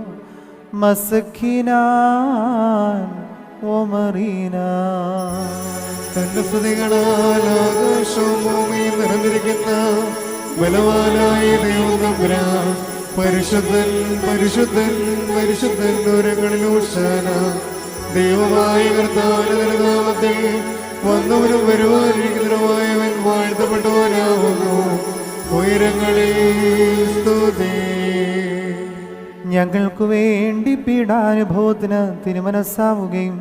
മസ്ഖീനാൻ ഓമറീന. തന്റെ സ്തുതികളാൽ ആകാശവും ഭൂമിയും നിറഞ്ഞിരിക്കുന്ന ബലവാനായ ദൈവം തമ്പുരാൻ പരിശുദ്ധൻ പരിശുദ്ധൻ പരിശുദ്ധൻ ദൂരങ്ങളിൽ ഉഷാന. ദൈവമായ കർത്താവിന്റെ നാമത്തിൽ വന്നവനും വരുവാനിരിക്കുന്നവനുമായവൻ വാഴ്ത്തപ്പെട്ടവനാവുന്നു. ഉയരങ്ങളിൽ സ്തുതി. ഞങ്ങൾക്ക് വേണ്ടി പീഡാനുഭവത്തിന് തിരുമനസ്സാവുകയും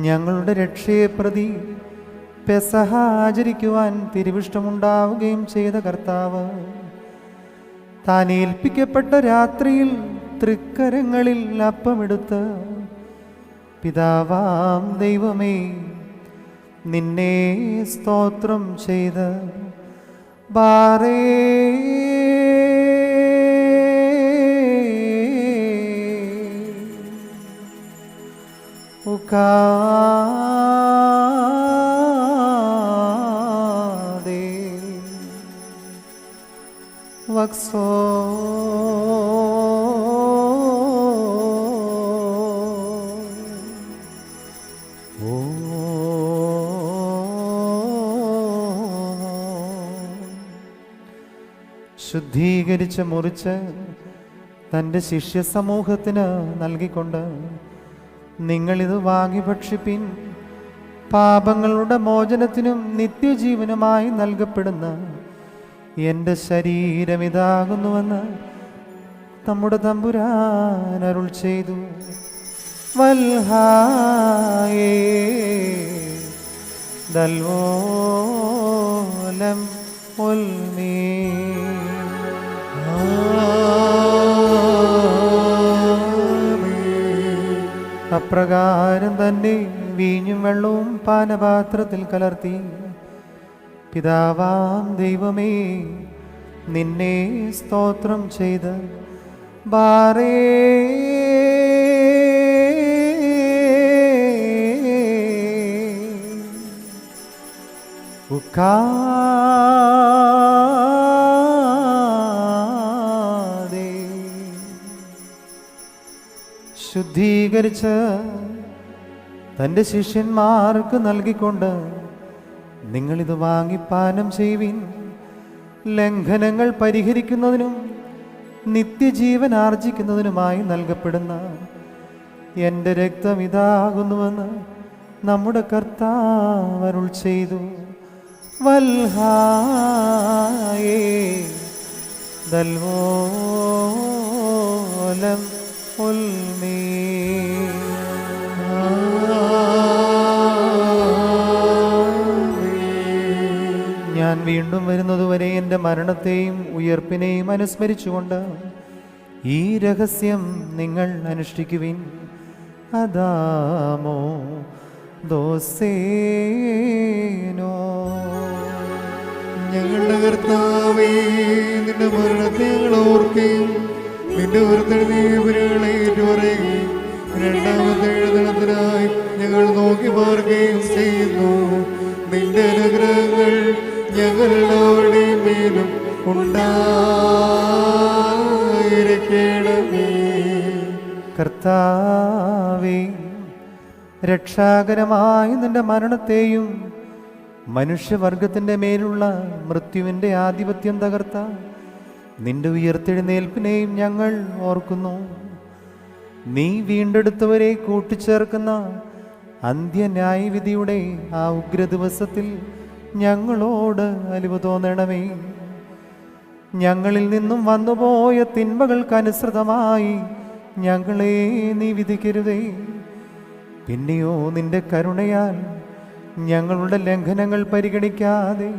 ഞങ്ങളുടെ രക്ഷയെ പ്രതി പെസഹ ആചരിക്കുവാൻ തിരുവിഷ്ടമുണ്ടാവുകയും ചെയ്ത കർത്താവ് താൻ ഏൽപ്പിക്കപ്പെട്ട രാത്രിയിൽ തൃക്കരങ്ങളിൽ അപ്പമെടുത്ത് പിതാവാം ദൈവമേ നിന്നെ സ്തോത്രം ചെയ്ത് ബാറേ ഉകാദേ വക്സോ ശുദ്ധീകരിച്ച് മുറിച്ച് തൻ്റെ ശിഷ്യ സമൂഹത്തിന് നൽകിക്കൊണ്ട് നിങ്ങളിത് വാങ്ങി ഭക്ഷിപ്പിൻ. പാപങ്ങളുടെ മോചനത്തിനും നിത്യജീവനുമായി നൽകപ്പെടുന്ന എൻ്റെ ശരീരം ഇതാകുന്നുവെന്ന് നമ്മുടെ തമ്പുരാൻ അരുൾ ചെയ്തു. വൽഹായേ ദൽവോലം ഉൽമീ. അപ്രകാരം തന്നെ വീഞ്ഞും വെള്ളവും പാനപാത്രത്തിൽ കലർത്തി പിതാവാം ദൈവമേ നിന്നെ സ്തോത്രം ചെയ്ത് ബാറേ ഉക്കാതെ ശുദ്ധീകരിച്ച് തൻ്റെ ശിഷ്യന്മാർക്ക് നൽകിക്കൊണ്ട് നിങ്ങളിത് വാങ്ങിപ്പാനം ചെയ്യുവിൻ. ലംഘനങ്ങൾ പരിഹരിക്കുന്നതിനും നിത്യജീവൻ ആർജിക്കുന്നതിനുമായി നൽകപ്പെടുന്ന എൻ്റെ രക്തം ഇതാകുന്നുവെന്ന് നമ്മുടെ കർത്താവ് അരുൾ ചെയ്തു. വൽഹായേ ദൽവോലം ഉൽമേ. ഞാൻ വീണ്ടും വരുന്നതുവരെ എൻ്റെ മരണത്തെയും ഉയർപ്പിനെയും അനുസ്മരിച്ചുകൊണ്ട് ഈ രഹസ്യം നിങ്ങൾ അനുഷ്ഠിക്കുവിൻ. അദാമോ ദോസേനോ. ഞങ്ങളുടെ കർത്താവേ, നിന്റെ മരണത്തെ ഞങ്ങൾ ഓർക്കുകയും നിന്റെ ഉയർത്തെഴുന്നേൽപ്പിനെ ഏറ്റുപറയുകയും രണ്ടാമത്തെ എഴുന്നള്ളത്തിനായി ഞങ്ങൾ നോക്കി പാർക്കുകയും ചെയ്യുന്നു. നിന്റെ അനുഗ്രഹങ്ങൾ ഞങ്ങളെല്ലാവരുടെയും മേലും ഉണ്ടായിരിക്കണമേ. കർത്താവേ, രക്ഷാകരമായ നിന്റെ മരണത്തെയും മനുഷ്യവർഗത്തിൻ്റെ മേലുള്ള മൃത്യുവിൻ്റെ ആധിപത്യം തകർത്ത നിന്റെ ഉയർത്തെഴുന്നേൽപ്പിനെയും ഞങ്ങൾ ഓർക്കുന്നു. നീ വീണ്ടെടുത്തവരെ കൂട്ടിച്ചേർക്കുന്ന അന്ത്യന്യായവിധിയുടെ ആ ഉഗ്രദിവസത്തിൽ ഞങ്ങളോട് അലിവ് തോന്നണമേ. ഞങ്ങളിൽ നിന്നും വന്നുപോയ തിന്മകൾക്കനുസൃതമായി ഞങ്ങളെ നീ വിധിക്കരുതേ. പിന്നെയോ നിന്റെ കരുണയാൽ ഞങ്ങളുടെ ലംഘനങ്ങൾ പരിഗണിക്കാതെ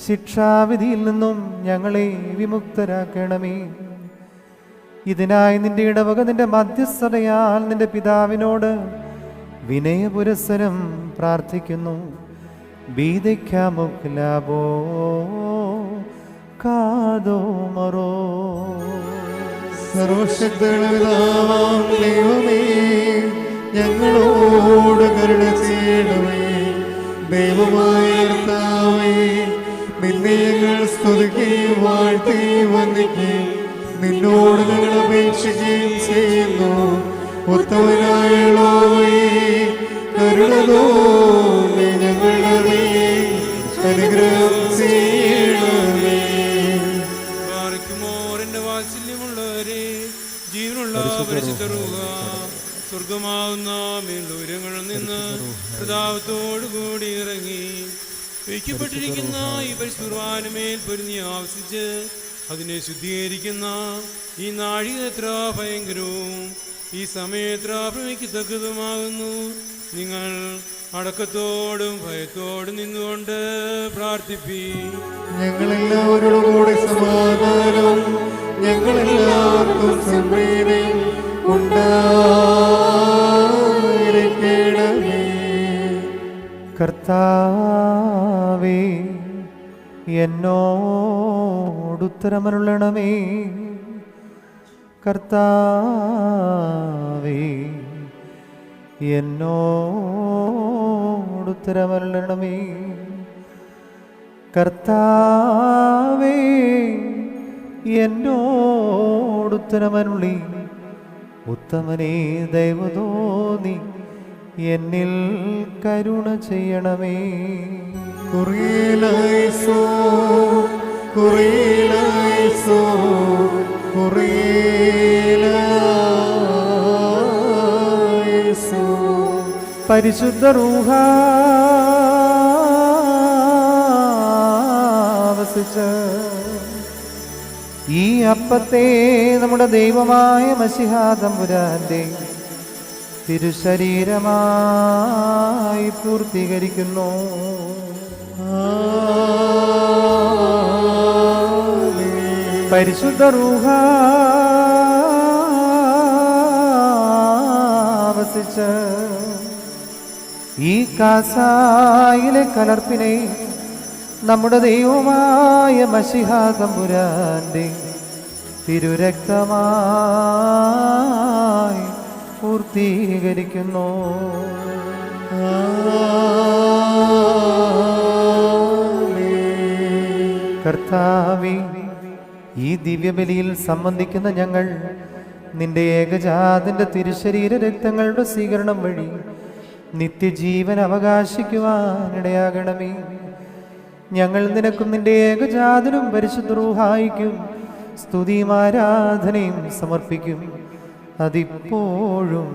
ശിക്ഷാവിധിയിൽ നിന്നും ഞങ്ങളെ വിമുക്തരാക്കണമേ. ഇതിനായി നിന്റെ ഇടവക നിന്റെ മധ്യസ്ഥതയാൽ നിന്റെ പിതാവിനോട് വിനയപുരസ്സരം പ്രാർത്ഥിക്കുന്നു. ബീദയ്ക്കാമുക്ലാബോ കാതോ മറോ. സർവശക്തനാം ദൈവമേ, ഞങ്ങളോട് കരുണ ചെയ്യണമേ. ദൈവമായ കർത്താവേ, നിന്നെ ഞങ്ങൾ സ്തുതിക്കുകയും വാഴ്ത്തുകയും വന്ദിക്കുകയും നിന്നോട് ഞങ്ങൾ അപേക്ഷിക്കുകയും ചെയ്യുന്നു. ഉത്തമനായ യഹോവേ, കരുണ തോന്നി ഞങ്ങളുടെ മേൽ അനുഗ്രഹം ചെയ്യണമേ. എന്റെ വാത്സല്യമുള്ളവരെ, ജീവനുള്ള പരിശുദ്ധ റൂഹ സ്വർഗമാവുന്ന മേലുയരങ്ങളിൽ നിന്ന് പ്രതാപത്തോടു കൂടി ഇറങ്ങി വയ്ക്കപ്പെട്ടിരിക്കുന്ന ഈ പരിശുദ്ധമേൽ പൊരിഞ്ഞ് ആവസിച്ച് അതിനെ ശുദ്ധീകരിക്കുന്ന ഈ നാഴിക എത്ര ഭയങ്കരവും ഈ സമയത്ര ഭ്രമിക്കത്തക്കതുമാകുന്നു. നിങ്ങൾ അടക്കത്തോടും ഭയത്തോടും നിന്നുകൊണ്ട് പ്രാർത്ഥിപ്പി. ഞങ്ങളെല്ലാവരോടും കൂടി സമാധാനം, ഞങ്ങളെല്ലാവർക്കും സമൃദ്ധി ഉണ്ടായിരിക്കണമേ. കർത്താവേ, എന്നോടുത്തരമരുളണമേ. കർത്താവേ, എന്നോടുത്തരമരുളണമേ. കർത്താവേ, എന്നോടുത്തരമരുളി. ഉത്തമനേ, ദൈവതോന്നി എന്നിൽ കരുണ ചെയ്യണമേ. കുറിയലായിസോ, കുറിയലായിസോ, കുറിയലായിസോ. പരിശുദ്ധ റൂഹ വസിച്ച് ഈ അപ്പത്തെ നമ്മുടെ ദൈവമായ മശിഹാ തമ്പുരാന്റെ തിരുശരീരമായി പൂർത്തീകരിക്കുന്നു. പരിശുദ്ധ റൂഹ വസിച്ച് ഈ കാസായിലെ കലർപ്പിനെ നമ്മുടെ ദൈവമായ മശിഹാ തമ്പുരാന്റെ തിരുരക്തമായി പൂർത്തീകരിക്കുന്നു. കർത്താവേ, ഈ ദിവ്യബലിയിൽ സംബന്ധിക്കുന്ന ഞങ്ങൾ നിന്റെ ഏകജാതന്റെ തിരുശരീര രക്തങ്ങളുടെ സ്വീകരണം വഴി നിത്യജീവൻ അവകാശിക്കുവാനിടയാകണമേ. ഞങ്ങൾ നിനക്കും നിന്റെ ഏകജാതനും പരിശുദ്ധ റൂഹായിക്കും സ്തുതിയും ആരാധനയും സമർപ്പിക്കും. അതിപ്പോഴും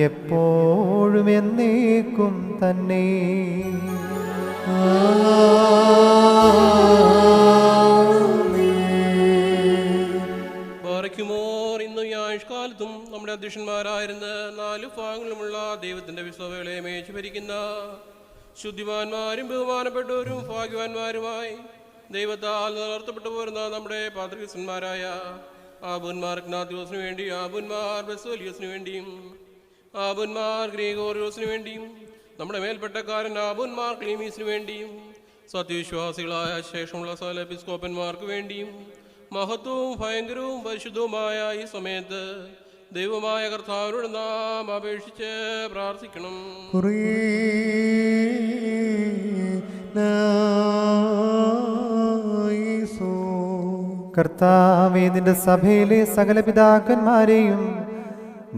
എപ്പോഴും എന്നേക്കും തന്നെ. ബാറയ്ക്കുമോർ ഇന്നും ഈ ആയുഷ്കാലത്തും നമ്മുടെ അധ്യക്ഷന്മാരായിരുന്ന 4 ഭാഗങ്ങളുമുള്ള ദൈവത്തിന്റെ വിശ്വവേളയെ മേച്ചു ഭരിക്കുന്ന ശുദ്ധിമാന്മാരും ബഹുമാനപ്പെട്ടവരും ഭാഗ്യവാന്മാരുമായി ദൈവത്താൽ നിലനിർത്തപ്പെട്ടു പോരുന്ന നമ്മുടെ പാത്രികന്മാരായ ആബുന്മാർ ഇഗ്നാത്യോസിനു വേണ്ടി, ആബുന്മാർ ബസോലിയോസിനു വേണ്ടിയും, ആബുന്മാർ ഗ്രീഗോറിയോസിനു വേണ്ടിയും, നമ്മുടെ മേൽപ്പെട്ടക്കാരൻ ആബുന്മാർ ക്ലീമീസിനു വേണ്ടിയും, സത്യവിശ്വാസികളായ ശേഷമുള്ള സകല എപ്പിസ്കോപ്പന്മാർക്ക് വേണ്ടിയും മഹത്വവും ഭയങ്കരവും പരിശുദ്ധവുമായ ഈ സമയത്ത് ദൈവമായ കർത്താവിനോട് നാം അപേക്ഷിച്ച് പ്രാർത്ഥിക്കണം. കർത്താവേ, നിന്റെ സഭയിലെ സകല പിതാക്കന്മാരെയും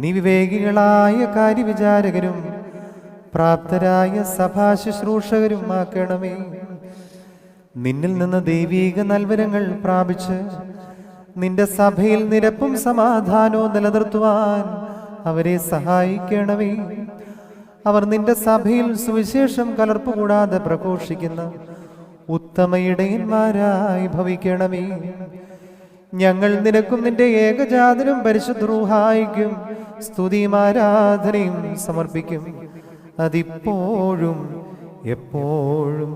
നീ വിവേകികളായ കാര്യവിചാരകരും പ്രാപ്തരായ സഭാ ശുശ്രൂഷകരും ആക്കണമേ. നിന്നിൽ നിന്ന് ദൈവീക നൽവരങ്ങൾ പ്രാപിച്ച് നിന്റെ സഭയിൽ നിരപ്പും സമാധാനവും നിലനിർത്തുവാൻ അവരെ സഹായിക്കണമേ. അവർ നിന്റെ സഭയിൽ സുവിശേഷം കലർപ്പ് കൂടാതെ പ്രഘോഷിക്കുന്ന ഉത്തമ ഇടയന്മാരായി ഭവിക്കണമേ. ഞങ്ങൾ നിനക്കും നിന്റെ ഏകജാതനും പരിശുദ്ധ റൂഹായിക്കും സ്തുതിയും ആരാധനയും സമർപ്പിക്കും. അതിപ്പോഴും എപ്പോഴും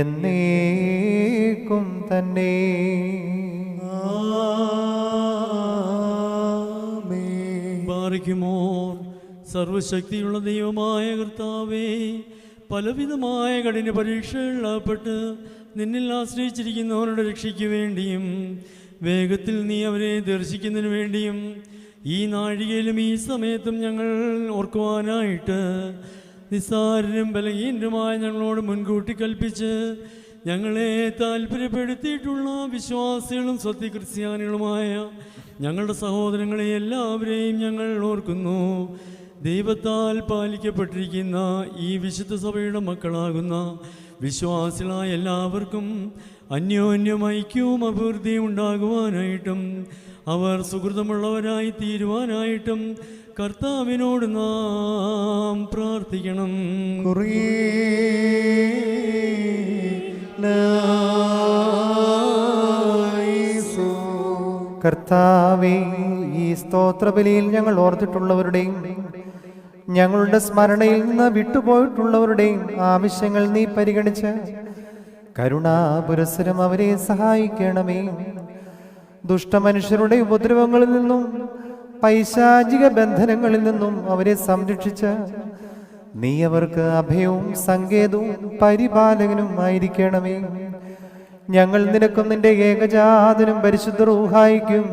എന്നേക്കും തന്നെ. ബാറയ്ക്കുമോർ സർവശക്തിയുള്ള ദൈവമായ കർത്താവേ, പലവിധമായ കഠിന പരീക്ഷകളിൽപ്പെട്ട് നിന്നിൽ ആശ്രയിച്ചിരിക്കുന്നവരുടെ രക്ഷയ്ക്ക് വേണ്ടിയും വേഗത്തിൽ നീ അവരെ ദർശിക്കുന്നതിന് വേണ്ടിയും ഈ നാഴികയിലും ഈ സമയത്തും ഞങ്ങൾ ഓർക്കുവാനായിട്ട് നിസ്സാരരും ബലഹീനരുമായ ഞങ്ങളോട് മുൻകൂട്ടി കൽപ്പിച്ച് ഞങ്ങളെ താല്പര്യപ്പെടുത്തിയിട്ടുള്ള വിശ്വാസികളും സത്യക്രിസ്ത്യാനികളുമായ ഞങ്ങളുടെ സഹോദരങ്ങളെ എല്ലാവരെയും ഞങ്ങൾ ഓർക്കുന്നു. ദൈവത്താൽ പാലിക്കപ്പെട്ടിരിക്കുന്ന ഈ വിശുദ്ധ സഭയുടെ മക്കളാകുന്ന വിശ്വാസികളായ എല്ലാവർക്കും അന്യോന്യം ഐക്യവും അഭിവൃദ്ധിയും ഉണ്ടാകുവാനായിട്ടും അവർ സുഹൃതമുള്ളവരായി തീരുവാനായിട്ടും കർത്താവിനോട് നാം പ്രാർത്ഥിക്കണം. കർത്താവേ, ഈ സ്തോത്രബലിയിൽ ഞങ്ങൾ ഓർത്തിട്ടുള്ളവരുടെയും ഞങ്ങളുടെ സ്മരണയിൽ നിന്ന് വിട്ടുപോയിട്ടുള്ളവരുടെയും ആവശ്യങ്ങൾ നീ പരിഗണിച്ച് കരുണാപുരസ്സരം അവരെ സഹായിക്കണമേ. ദുഷ്ടമനുഷ്യരുടെ ഉപദ്രവങ്ങളിൽ നിന്നും പൈശാചിക ബന്ധനങ്ങളിൽ നിന്നും അവരെ സംരക്ഷിച്ച് നീ അവർക്ക് അഭയവും സങ്കേതവും പരിപാലകനും ആയിരിക്കണമേ. ഞങ്ങൾ നിനക്കും നിന്റെ ഏകജാതനും പരിശുദ്ധ റൂഹായിക്കും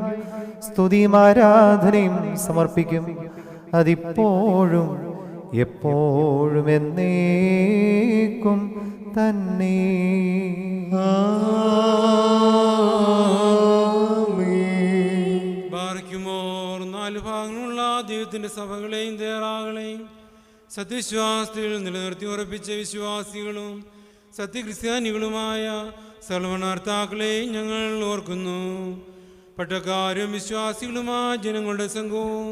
സ്തുതിയും ആരാധനയും സമർപ്പിക്കും. അതിപ്പോഴും എപ്പോഴും എന്നേക്കും തന്നെ. ബാറയ്ക്കുമോർ 4 ഭാഗങ്ങളുള്ള ദൈവത്തിൻ്റെ സഭകളെയും തയ്യാറാകളെയും സത്യവിശ്വാസത്തിൽ നിലനിർത്തി ഉറപ്പിച്ച വിശ്വാസികളും സത്യക്രിസ്ത്യാനികളുമായ സർവ്വനാർത്ഥാക്കളെയും ഞങ്ങൾ ഓർക്കുന്നു. പട്ടക്കാരും വിശ്വാസികളുമായ ജനങ്ങളുടെ സംഘവും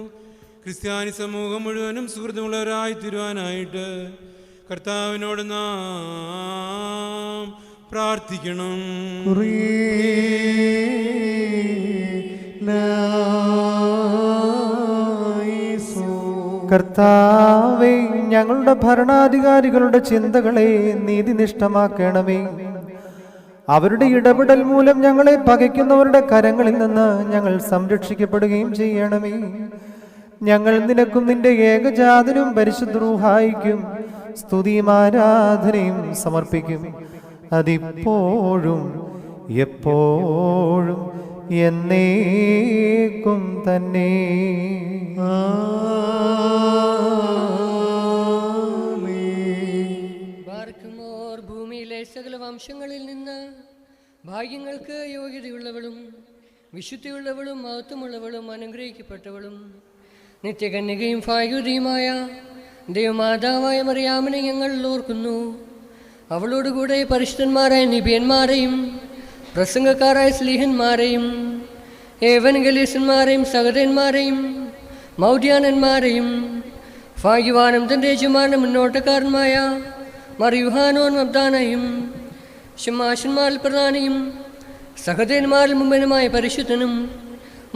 ക്രിസ്ത്യാനി സമൂഹം മുഴുവനും സുഹൃത്തുമുള്ളവരായി തീരുവാനായിട്ട് കർത്താവിനോട് നാം പ്രാർത്ഥിക്കണം. കർത്താവേ, ഞങ്ങളുടെ ഭരണാധികാരികളുടെ ചിന്തകളെ നീതിനിഷ്ഠമാക്കണമേ. അവരുടെ ഇടപെടൽ മൂലം ഞങ്ങളെ പകയ്ക്കുന്നവരുടെ കരങ്ങളിൽ നിന്ന് ഞങ്ങൾ സംരക്ഷിക്കപ്പെടുകയും ചെയ്യണമേ. ഞങ്ങൾ നിനക്കും നിന്റെ ഏകജാതനും പരിശുദ്ധ റൂഹായിക്കും സ്തുതിയും ആരാധനയും സമർപ്പിക്കും. അതിപ്പോഴും എപ്പോഴും എന്നേക്കും തന്നെ. ബാർക്കുമോർ ഭൂമിയിലെ സകല വംശങ്ങളിൽ നിന്ന് ഭാഗ്യങ്ങൾക്ക് യോഗ്യതയുള്ളവളും വിശുദ്ധിയുള്ളവളും മഹത്വമുള്ളവളും അനുഗ്രഹിക്കപ്പെട്ടവളും നിത്യകന്യകയും ഭാഗ്യവതിയുമായ ദൈവമാതാവായ മറിയാമിനെ ഞങ്ങൾ ഓർക്കുന്നു. അവളോടുകൂടെ പരിശുദ്ധന്മാരായ നിബിയന്മാരെയും പ്രസംഗക്കാരായ സ്ലീഹന്മാരെയും ഏവൻഗലീസന്മാരെയും സഹോദരന്മാരെയും മൗദ്യാനന്മാരെയും ഭാഗ്യവാനും തൻ്റെ യജമാനും മുന്നോട്ടക്കാരനുമായ മറിയുഹാനോൻ മബ്ദാനയും ശമാശന്മാരിൽ പ്രധാനിയും സഹോദരന്മാരിൽ മുമ്പനുമായ പരിശുദ്ധനും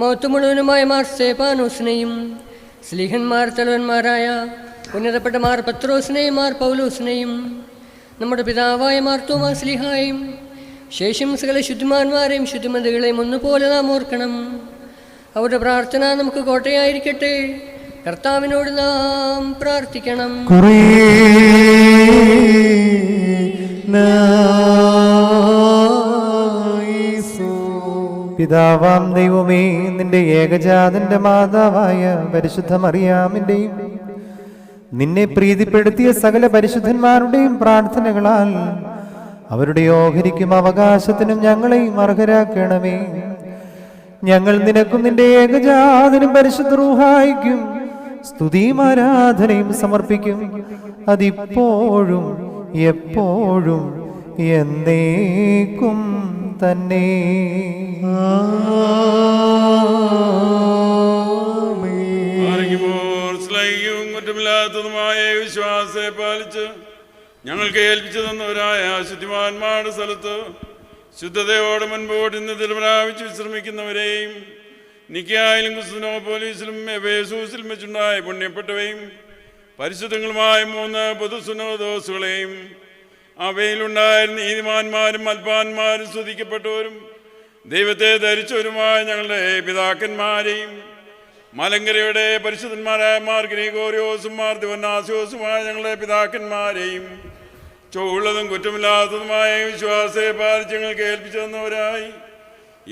മൗത്വമുള്ളവനുമായ മാർ സ്തേഫാനോസിനെയും സ്ലീഹന്മാർ തലവന്മാരായ ഉന്നതപ്പെട്ട മാർ പത്രോസിനെയും മാർ പൗലോസിനെയും നമ്മുടെ പിതാവായ മാർ തോമാ സ്ലീഹായും ശേഷം സകല ശുദ്ധിമാന്മാരെയും ശുദ്ധിമതികളെയും ഒന്നുപോലെ നാം ഓർക്കണം. അവരുടെ പ്രാർത്ഥന നമുക്ക് കോട്ടയായിരിക്കട്ടെ. കർത്താവിനോട് നാം പ്രാർത്ഥിക്കണം. പിതാവാം ദൈവമേ, നിന്റെ ഏകജാതന്റെ മാതാവായ പരിശുദ്ധ മറിയാമിന്റെയും നിന്നെ പ്രീതിപ്പെടുത്തിയ സകല പരിശുദ്ധന്മാരുടെയും പ്രാർത്ഥനകളാൽ അവരുടെ ഓഹരിക്കും അവകാശത്തിനും ഞങ്ങളെയും അർഹരാക്കണമേ. ഞങ്ങൾ നിനക്കും നിന്റെ ഏകജാതനും പരിശുദ്ധ റൂഹായിക്കും സ്തുതിയും ആരാധനയും സമർപ്പിക്കും. അതിപ്പോഴും എപ്പോഴും എന്നേക്കും തന്നെ. കുറ്റമില്ലാത്തതുമായ വിശ്വാസത്തെ പാലിച്ച് ഞങ്ങൾക്ക് ഏൽപ്പിച്ചു തന്നവരായ ശുദ്ധിമാന്മാരുടെ സ്ഥലത്ത് ശുദ്ധതയോടെ മുൻപോട്ട് ഇന്നതിൽ പ്രാപിച്ച് വിശ്രമിക്കുന്നവരെയും നിക്കായാലും ക്രിസ്തുനോപോലീസിലും എഫേസൂസിലും വെച്ചുണ്ടായ പുണ്യപ്പെട്ടവയും പരിശുദ്ധങ്ങളുമായ 3 പൊതുസുനോദോസുകളെയും അവയിലുണ്ടായിരുന്ന നീതിമാന്മാരും അൽപാന്മാരും സ്തുതിക്കപ്പെട്ടവരും ദൈവത്തെ ധരിച്ചവരുമായ ഞങ്ങളുടെ പിതാക്കന്മാരെയും മലങ്കരയുടെ പരിശുദ്ധന്മാരായ മാർ ഗ്രിഗോറിയോസും മാർ ദിവന്നാസിയോസുമായ ഞങ്ങളുടെ പിതാക്കന്മാരെയും ചൊവ്വുള്ളതും കുറ്റമില്ലാത്തതുമായ വിശ്വാസത്തെ പാലിച്ച് ഞങ്ങൾക്ക് ഏൽപ്പിച്ചു തന്നവരായി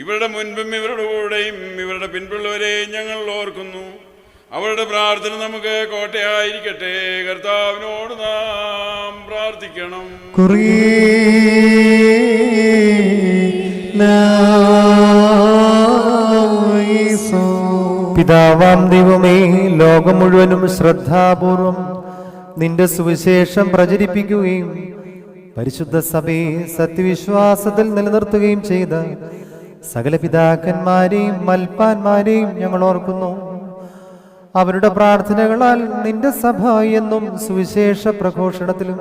ഇവരുടെ മുൻപും ഇവരുടെ കൂടെയും ഇവരുടെ പിൻപുള്ളവരെയും ഞങ്ങൾ ഓർക്കുന്നു. അവരുടെ പ്രാർത്ഥന നമുക്ക് കോട്ടയായിരിക്കട്ടെ. കർത്താവിനോട് നാം പ്രാർത്ഥിക്കണം. പിതാവാം ദൈവമേ, ലോകം മുഴുവനും ശ്രദ്ധാപൂർവം നിന്റെ സുവിശേഷം പ്രചരിപ്പിക്കുകയും പരിശുദ്ധ സഭയെ സത്യവിശ്വാസത്തിൽ നിലനിർത്തുകയും ചെയ്ത സകല പിതാക്കന്മാരെയും മൽപ്പാന്മാരെയും ഞങ്ങൾ ഓർക്കുന്നു. അവരുടെ പ്രാർത്ഥനകളാൽ നിന്റെ സഭ എന്നും സുവിശേഷ പ്രഘോഷണത്തിലും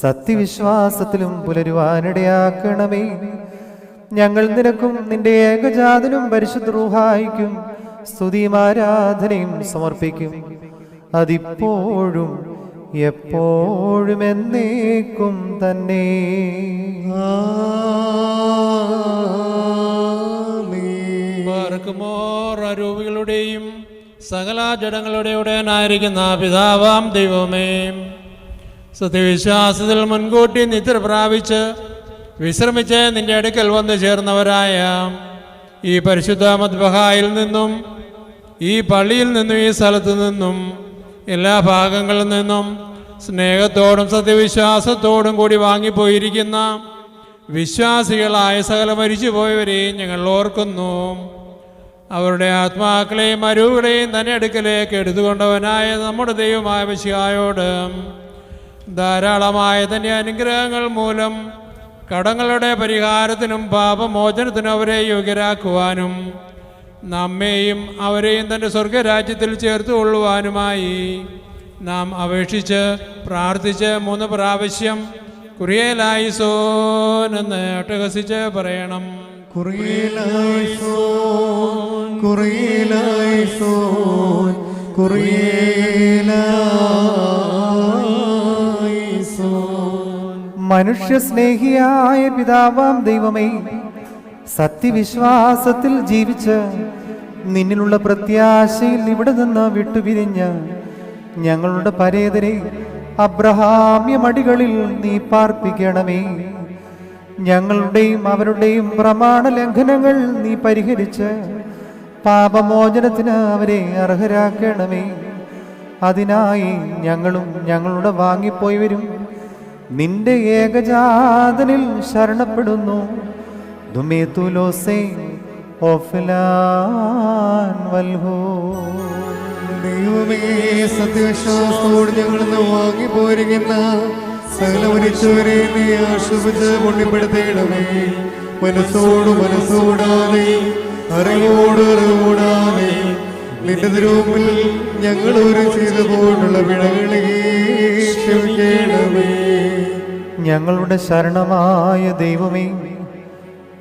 സത്യവിശ്വാസത്തിലും പുലരുവാനിടയാക്കണമേ. ഞങ്ങൾ നിനക്കും നിന്റെ ഏകജാതനും പരിശുദ്ധ റൂഹായിക്കും സ്തുതിയും ആരാധനയും സമർപ്പിക്കും. അതിപ്പോഴും എപ്പോഴും എന്നേക്കും തന്നെ. അരൂപികളുടെയും സകല ജഡങ്ങളുടെ ഉടയനായിരിക്കുന്ന പിതാവാം ദൈവമേ, സത്യവിശ്വാസത്തിൽ മുൻകൂട്ടി നിദ്ര പ്രാപിച്ച് വിശ്രമിച്ച് നിന്റെ അടുക്കൽ വന്നു ചേർന്നവരായ ഈ പരിശുദ്ധ മദ്ബഹായിൽ നിന്നും ഈ പള്ളിയിൽ നിന്നും ഈ സ്ഥലത്തു നിന്നും എല്ലാ ഭാഗങ്ങളിൽ നിന്നും സ്നേഹത്തോടും സത്യവിശ്വാസത്തോടും കൂടി വാങ്ങിപ്പോയിരിക്കുന്ന വിശ്വാസികളായ സകല മരിച്ചുപോയവരെയും ഞങ്ങൾ ഓർക്കുന്നു. അവരുടെ ആത്മാക്കളെയും അരൂകളെയും തന്നെ അടുക്കലേക്ക് എടുത്തുകൊണ്ടവനായ നമ്മുടെ ദൈവമായ മിശിഹായോട് ധാരാളമായ തൻ്റെ അനുഗ്രഹങ്ങൾ മൂലം കടങ്ങളുടെ പരിഹാരത്തിനും പാപമോചനത്തിനും അവരെ യോഗ്യരാക്കുവാനും നമ്മെയും അവരെയും തൻ്റെ സ്വർഗരാജ്യത്തിൽ ചേർത്തുകൊള്ളുവാനുമായി നാം അപേക്ഷിച്ച് പ്രാർത്ഥിച്ച് 3 പ്രാവശ്യം കുറിയേലായിസോൻ എന്ന് അട്ടഹസിച്ച് പറയണം. കുറിയേലായിസോൻ, കുറിയേലായിസോൻ, കുറിയേലായിസോൻ. മനുഷ്യസ്നേഹിയായ പിതാവാം ദൈവമേ, സത്യവിശ്വാസത്തിൽ ജീവിച്ച് നിന്നിലുള്ള പ്രത്യാശയിൽ ഇവിടെ നിന്ന് വിട്ടുപിരിഞ്ഞ് ഞങ്ങളുടെ പരേതരെ അബ്രഹാമ്യ മടികളിൽ നീ പാർപ്പിക്കണമേ. ഞങ്ങളുടെയും അവരുടെയും പ്രമാണ ലംഘനങ്ങൾ നീ പരിഹരിച്ച് പാപമോചനത്തിന് അവരെ അർഹരാക്കണമേ. അതിനായി ഞങ്ങളും ഞങ്ങളുടെ വാങ്ങിപ്പോയവരും നിന്റെ ഏകജാതനിൽ ശരണപ്പെടുന്നു. ദൈവമേ, സത്യവിശ്വാസത്തോട് ഞങ്ങളിന്ന് വാങ്ങിപ്പോയിരിക്കുന്ന സകല മരിച്ചവരെ നീ ആശ്വസിച്ച് പുണ്യപ്പെടുത്തേണമേ. മനസ്സോടാതെ അറിവോട് അറിവോടാതെ നിന്റെ തിരുമുമ്പിൽ ഞങ്ങൾ ഒരു ചെയ്തു പോയിട്ടുള്ള പിഴകളെ ക്ഷമിക്കണമേ. ഞങ്ങളുടെ ശരണമായ ദൈവമേ,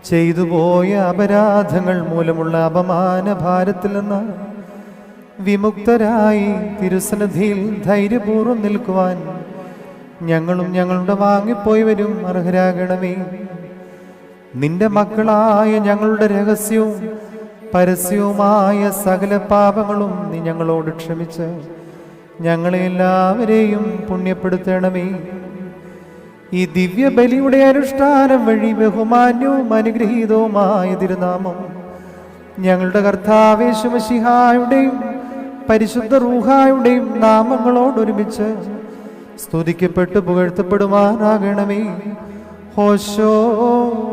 ചെയ്തുപോയ അപരാധങ്ങൾ മൂലമുള്ള അപമാന ഭാരത്തിൽ നിന്ന് വിമുക്തരായി തിരുസന്നിധിയിൽ ധൈര്യപൂർവ്വം നിൽക്കുവാൻ ഞങ്ങളും ഞങ്ങളുടെ വാങ്ങിപ്പോയവരും അർഹരാകണമേ. നിന്റെ മക്കളായ ഞങ്ങളുടെ രഹസ്യവും പരസ്യവുമായ സകല പാപങ്ങളും നീ ഞങ്ങളോട് ക്ഷമിച്ച് ഞങ്ങളെ എല്ലാവരെയും പുണ്യപ്പെടുത്തണമേ. ഈ ദിവ്യബലിയുടെ അനുഷ്ഠാനം വഴി ബഹുമാന്യവും അനുഗ്രഹീതവുമായ തിരുനാമം ഞങ്ങളുടെ കർത്താവേശുമശിഹായുടെയും പരിശുദ്ധ റൂഹായുടെയും നാമങ്ങളോടൊരുമിച്ച് സ്തുതിക്കപ്പെട്ട് പുകഴ്ത്തപ്പെടുവാനാകണമേ. ഹോശോ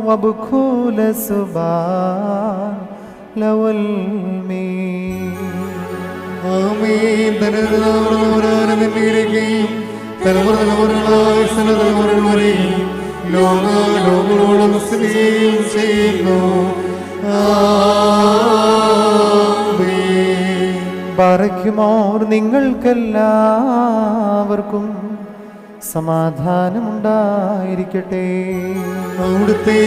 വബുഖൂല സുബാൻ ലവൽ മീ. ആമേൻ. തലമുറ തലമുറകളായ തലമുറകൾ വരെയും ലോകങ്ങളോളം സ്ഥിതിയും ചെയ്യുന്നു. ബാറയ്ക്കുമോർ നിങ്ങൾക്കെല്ലാവർക്കും സമാധാനമുണ്ടായിരിക്കട്ടെ. അവിടുത്തെ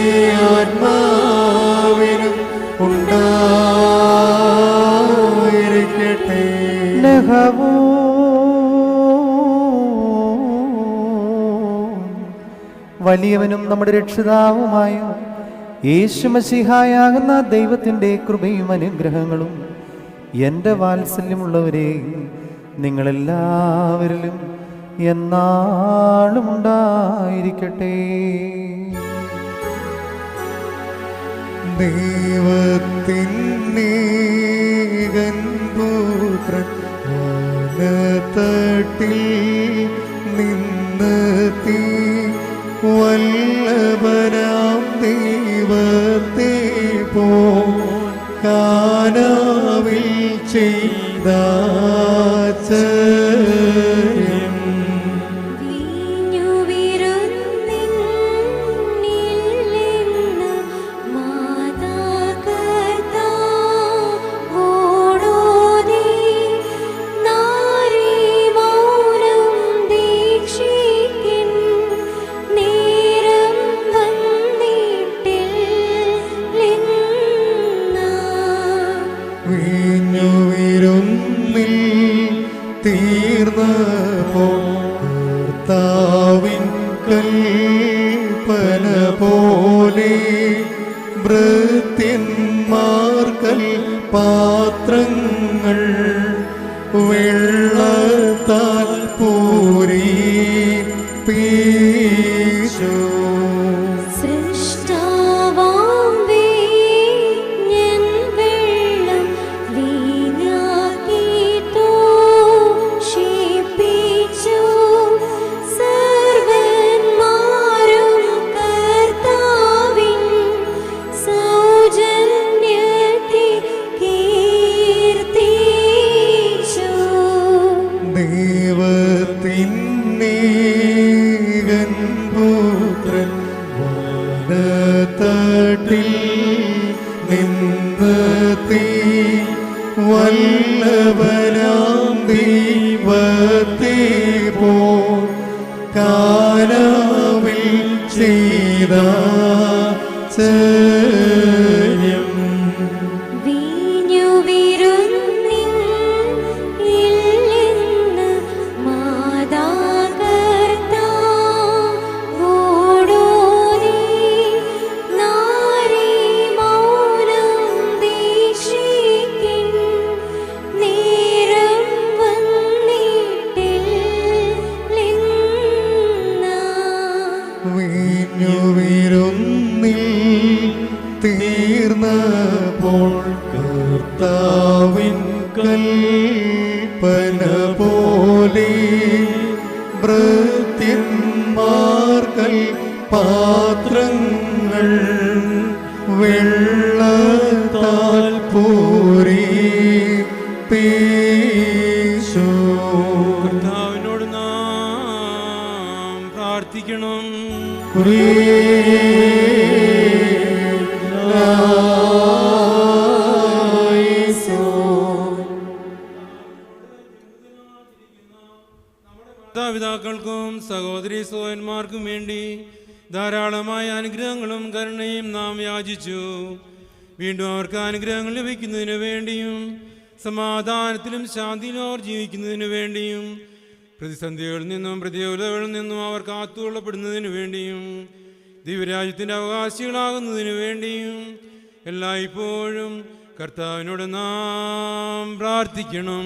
ആത്മാവിനും ഉണ്ടായിരിക്കട്ടെ. നഹവൂ വലിയവനും നമ്മുടെ രക്ഷിതാവുമായ യേശുമശിഹായാകുന്ന ദൈവത്തിൻ്റെ കൃപയും അനുഗ്രഹങ്ങളും എൻ്റെ വാത്സല്യമുള്ളവരെ നിങ്ങളെല്ലാവരിലും എന്നാളും ഉണ്ടായിരിക്കട്ടെ. ദൈവത്തിന്നേകൻ പുത്രൻ വാനത്തട്ടിൽ നിന്നെത്തി വല്ലഭനാം ദൈവത്തെ പോൽ കാനാവിൽ ചെയ്താശ്ചര്യം. കർത്താവിൻ കൽപ്പന പോലെ ഭൃത്യന്മാർക്കൽ പാത്രങ്ങൾ വെള്ളത്താൽ പൂരിപ്പിച്ചു. ദൈവത്തിന്നേകൻ പുത്രൻ വാനത്തട്ടിൽ നിന്നെത്തി വല്ലഭനാം ദൈവത്തെ പോൽ കാനാവിൽ ചെയ്താശ്ചര്യം. മാതാകർത്താവോടോതി ഭൃത്യന്മാർക്കൽ പാത്രങ്ങൾ വെള്ളത്താൽ പൂരിപ്പീശു. കർത്താവിനോട് നാം പ്രാർത്ഥിക്കണം. മാതാപിതാക്കൾക്കും സഹോദരി സഹോദരന്മാർക്കും വേണ്ടി ധാരാളമായ അനുഗ്രഹങ്ങളും കരുണയും നാം യാചിച്ചു. വീണ്ടും അവർക്ക് അനുഗ്രഹങ്ങൾ ലഭിക്കുന്നതിന് വേണ്ടിയും സമാധാനത്തിലും ശാന്തിയിലും അവർ ജീവിക്കുന്നതിന് വേണ്ടിയും പ്രതിസന്ധികളിൽ നിന്നും പ്രതികൂലതകളിൽ നിന്നും അവർ കാത്തുകൊള്ളപ്പെടുന്നതിന് വേണ്ടിയും ദിവ്യരാജ്യത്തിൻ്റെ അവകാശികളാകുന്നതിന് വേണ്ടിയും എല്ലായ്പ്പോഴും കർത്താവിനോട് നാം പ്രാർത്ഥിക്കണം.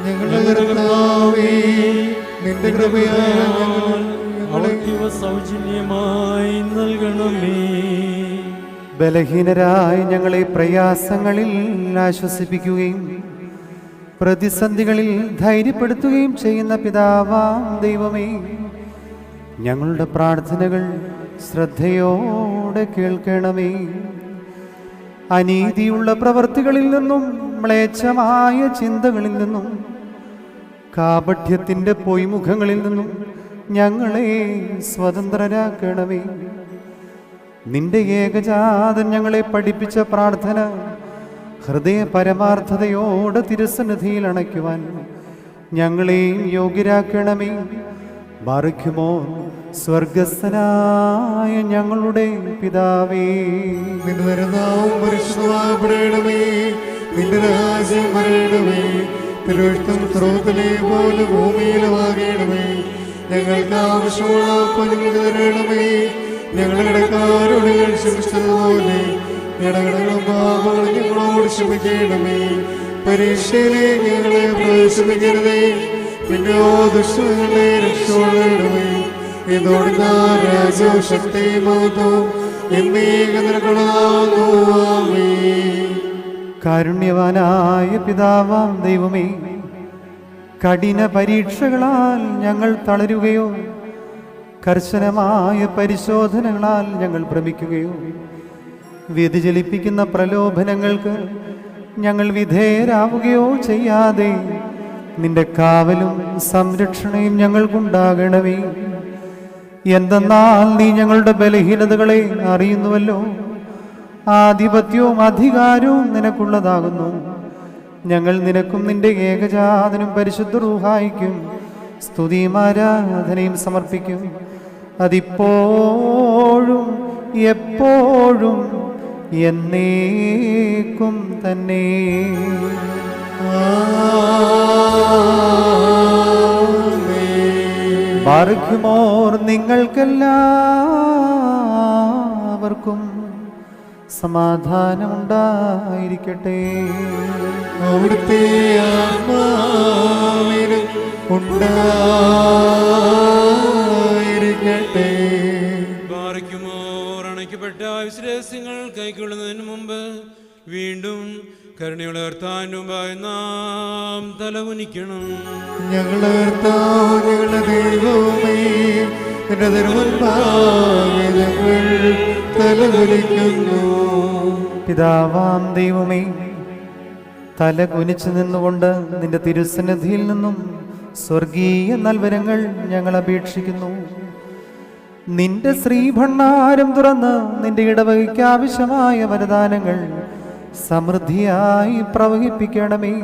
ഞങ്ങളുടെ കർത്താവേ, നിന്റെ കൃപയാൽ അവർക്ക് സൗജന്യമായി നൽകണമേ. ബലഹീനരായ ഞങ്ങളെ പ്രയാസങ്ങളിൽ ആശ്വസിപ്പിക്കുകയും പ്രതിസന്ധികളിൽ ധൈര്യപ്പെടുത്തുകയും ചെയ്യുന്ന പിതാവാം ദൈവമേ, ഞങ്ങളുടെ പ്രാർത്ഥനകൾ ശ്രദ്ധയോടെ കേൾക്കണമേ. അനീതിയുള്ള പ്രവൃത്തികളിൽ നിന്നും മ്ലേച്ഛമായ ചിന്തകളിൽ നിന്നും കാപഠ്യത്തിൻ്റെ പൊയ്മുഖങ്ങളിൽ നിന്നും ഞങ്ങളെ സ്വതന്ത്രരാക്കണമേ. നിന്റെ ഏകജാതൻ ഞങ്ങളെ പഠിപ്പിച്ച പ്രാർത്ഥന ഹൃദയ പരമാർത്ഥതയോടെ തിരുസന്നിധിയിൽ അണയ്ക്കുവാൻ ഞങ്ങളെയും യോഗ്യരാക്കണമേ. ബാറയ്ക്കുമോ സ്വർഗസ്ഥനായ ഞങ്ങളുടെ പിതാവേ, നിന്റെ നാമം പരിശുദ്ധമാക്കപ്പെടണമേ. നിന്റെ രാജ്യം വരണമേ. തിരുവഴുത്തും സ്രോതലെ പോലെ ഭൂമിയിലുമാകണമേ. ഞങ്ങൾക്ക് ആവശ്യമുള്ള ഞങ്ങൾക്ക് തരണമേ. ഞങ്ങളുടെ കടക്കാരോട് ക്ഷമിച്ചതുപോലെ ഞങ്ങളുടെ പാപങ്ങൾ ഞങ്ങളോട് ക്ഷമിക്കണമേ. പരീക്ഷയിലെ ഞങ്ങളെ പ്രവേശിപ്പിക്കരുതേ, പിന്നെയോ ദുഷ്ടങ്ങളെ രക്ഷപ്പെടണമേ. ഇതോടെ രാജ്യവും ശക്തിയും മഹത്വവും എന്നേക്കും നിനക്കുള്ളതാകുന്നു. ആമേൻ. കാരുണ്യവാനായ പിതാവാം ദൈവമേ, കഠിന പരീക്ഷകളാൽ ഞങ്ങൾ തളരുകയോ കർശനമായ പരിശോധനകളാൽ ഞങ്ങൾ ഭ്രമിക്കുകയോ വ്യതിചലിപ്പിക്കുന്ന പ്രലോഭനങ്ങൾക്ക് ഞങ്ങൾ വിധേയരാവുകയോ ചെയ്യാതെ നിന്റെ കാവലും സംരക്ഷണയും ഞങ്ങൾക്കുണ്ടാകണമേ. എന്തെന്നാൽ നീ ഞങ്ങളുടെ ബലഹീനതകളെ അറിയുന്നുവല്ലോ. ആധിപത്യവും അധികാരവും നിനക്കുള്ളതാകുന്നു. ഞങ്ങൾ നിനക്കും നിന്റെ ഏകജാതനും പരിശുദ്ധ റൂഹായിക്കും സ്തുതിയും ആരാധനയും സമർപ്പിക്കും. അതിപ്പോഴും എപ്പോഴും എന്നേക്കും തന്നെ. ബാറയ്ക്കുമോർ നിങ്ങൾക്കെല്ലാവർക്കും സമാധാനമുണ്ടായിരിക്കട്ടെ. അവിടുത്തെ ആത്മാവിനും ഉണ്ടായിരിക്കട്ടെ. ബാറയ്ക്കുമോർ അണയ്ക്കപ്പെട്ട വിശ്വാസങ്ങൾ കൈക്കൊള്ളുന്നതിന് മുമ്പ് വീണ്ടും കരുണയുള്ള കർത്താവിന്റെ മുമ്പായി നാം തലകുനിക്കണം. ഞങ്ങളുടെ കർത്താവ്, ഞങ്ങളുടെ ദൈവമേ, നിന്റെ തിരുമുൻപാകെ ഞങ്ങൾ തലകുനിക്കുന്നു. പിതാവാം ദൈവമേ, തല കുനിച്ചു നിന്നുകൊണ്ട് നിന്റെ തിരുസന്നിധിയിൽ നിന്നും സ്വർഗീയ നൽവരങ്ങൾ ഞങ്ങൾ അപേക്ഷിക്കുന്നു. നിന്റെ ശ്രീഭണ്ഡാരം തുറന്ന് നിന്റെ ഇടവകയ്ക്ക് ആവശ്യമായ വരദാനങ്ങൾ സമൃദ്ധിയായി പ്രവഹിപ്പിക്കണമേ.